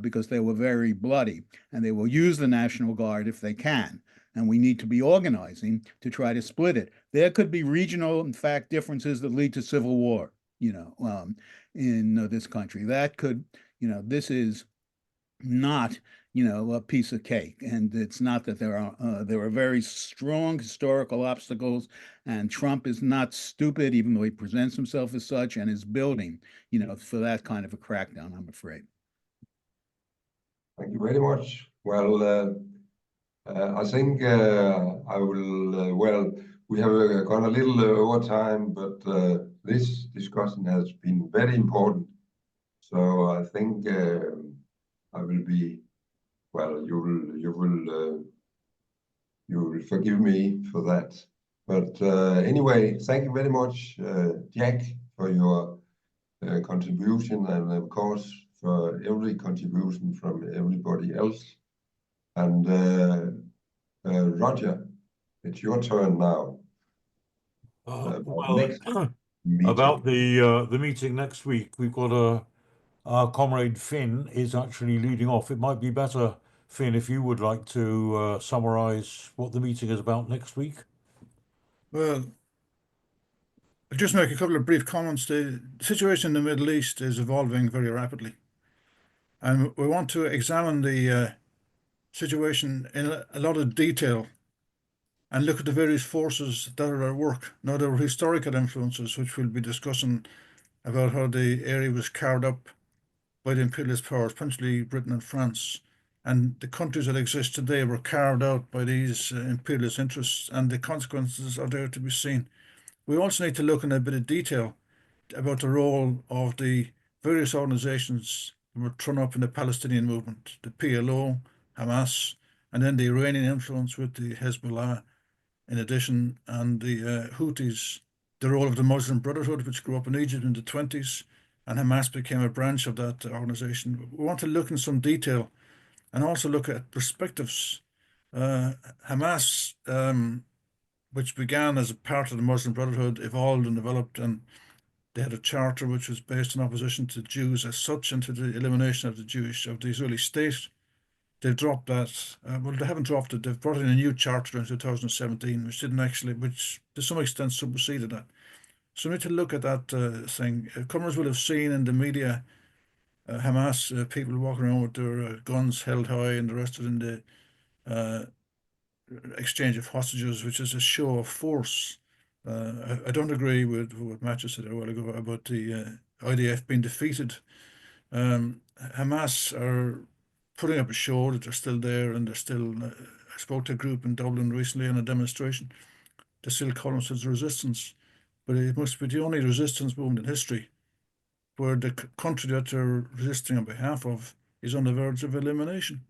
because they were very bloody, and they will use the National Guard if they can. And we need to be organizing to try to split it. There could be regional, in fact, differences that lead to civil war, in this country. That could, this is not, a piece of cake. And it's not that there are very strong historical obstacles, and Trump is not stupid, even though he presents himself as such, and is building, for that kind of a crackdown, I'm afraid. Thank you very much. Well, I think I will, we have gone a little over time, but this discussion has been very important. So I think I will be, you will forgive me for that. But anyway, thank you very much, Jack, for your contribution, and of course for every contribution from everybody else. And Roger, it's your turn now. Well, Meeting. about the meeting next week, we've got our comrade Finn is actually leading off. It might be better, Finn, if you would like to summarize what the meeting is about next week. Well, I'll just make a couple of brief comments. The situation in the Middle East is evolving very rapidly, and we want to examine the situation in a lot of detail and look at the various forces that are at work. Now, there were historical influences, which we'll be discussing, about how the area was carved up by the imperialist powers, principally Britain and France. And the countries that exist today were carved out by these imperialist interests, and the consequences are there to be seen. We also need to look in a bit of detail about the role of the various organizations that were thrown up in the Palestinian movement, the PLO, Hamas, and then the Iranian influence with the Hezbollah in addition, and the Houthis, the role of the Muslim Brotherhood, which grew up in Egypt in the 20s, and Hamas became a branch of that organization. We want to look in some detail and also look at perspectives. Hamas, which began as a part of the Muslim Brotherhood, evolved and developed, and they had a charter which was based on opposition to Jews as such and to the elimination of the Israeli state. They've dropped that. Well, they haven't dropped it. They've brought in a new charter in 2017, which to some extent superseded that. So we need to look at that thing. Comers will have seen in the media Hamas people walking around with their guns held high, and the rest of it in the exchange of hostages, which is a show of force. I don't agree with what Matthew said a while ago about the IDF being defeated. Hamas are putting up a show that they're still there, and they're still. I spoke to a group in Dublin recently on a demonstration. They still call themselves resistance, but it must be the only resistance movement in history where the country that they're resisting on behalf of is on the verge of elimination,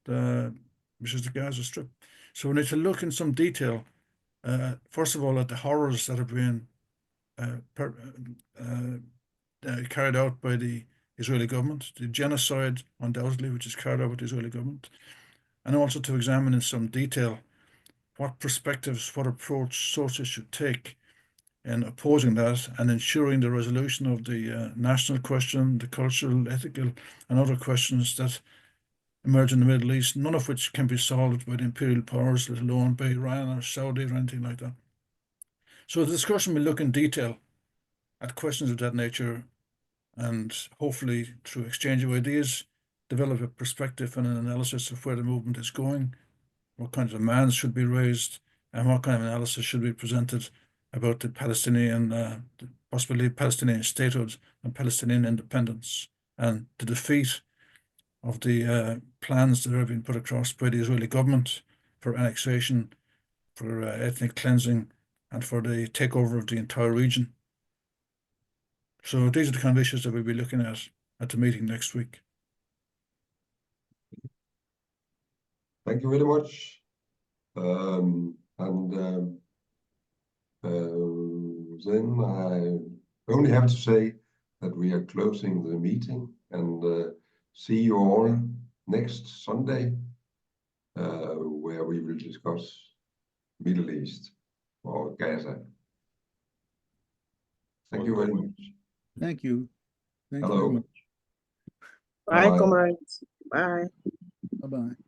which is the Gaza Strip. So we need to look in some detail, first of all, at the horrors that are being carried out by the Israeli government, the genocide, undoubtedly, which is carried out by the Israeli government, and also to examine in some detail what perspectives, what approach sources should take in opposing that and ensuring the resolution of the national question, the cultural, ethical, and other questions that emerge in the Middle East, none of which can be solved by the imperial powers, let alone by Iran or Saudi or anything like that. So the discussion will look in detail at questions of that nature, and hopefully through exchange of ideas, develop a perspective and an analysis of where the movement is going, what kind of demands should be raised, and what kind of analysis should be presented about the Palestinian, possibly Palestinian statehood and Palestinian independence. and the defeat of the plans that have been put across by the Israeli government for annexation, for ethnic cleansing, and for the takeover of the entire region. So these are the kind of issues that we'll be looking at the meeting next week. Thank you very much. Then I only have to say that we are closing the meeting, and see you all next Sunday, where we will discuss Middle East or Gaza. Thank you very much. Thank you. Thank you very Hello. much. Bye, Bye. comrades. Bye. Bye-bye.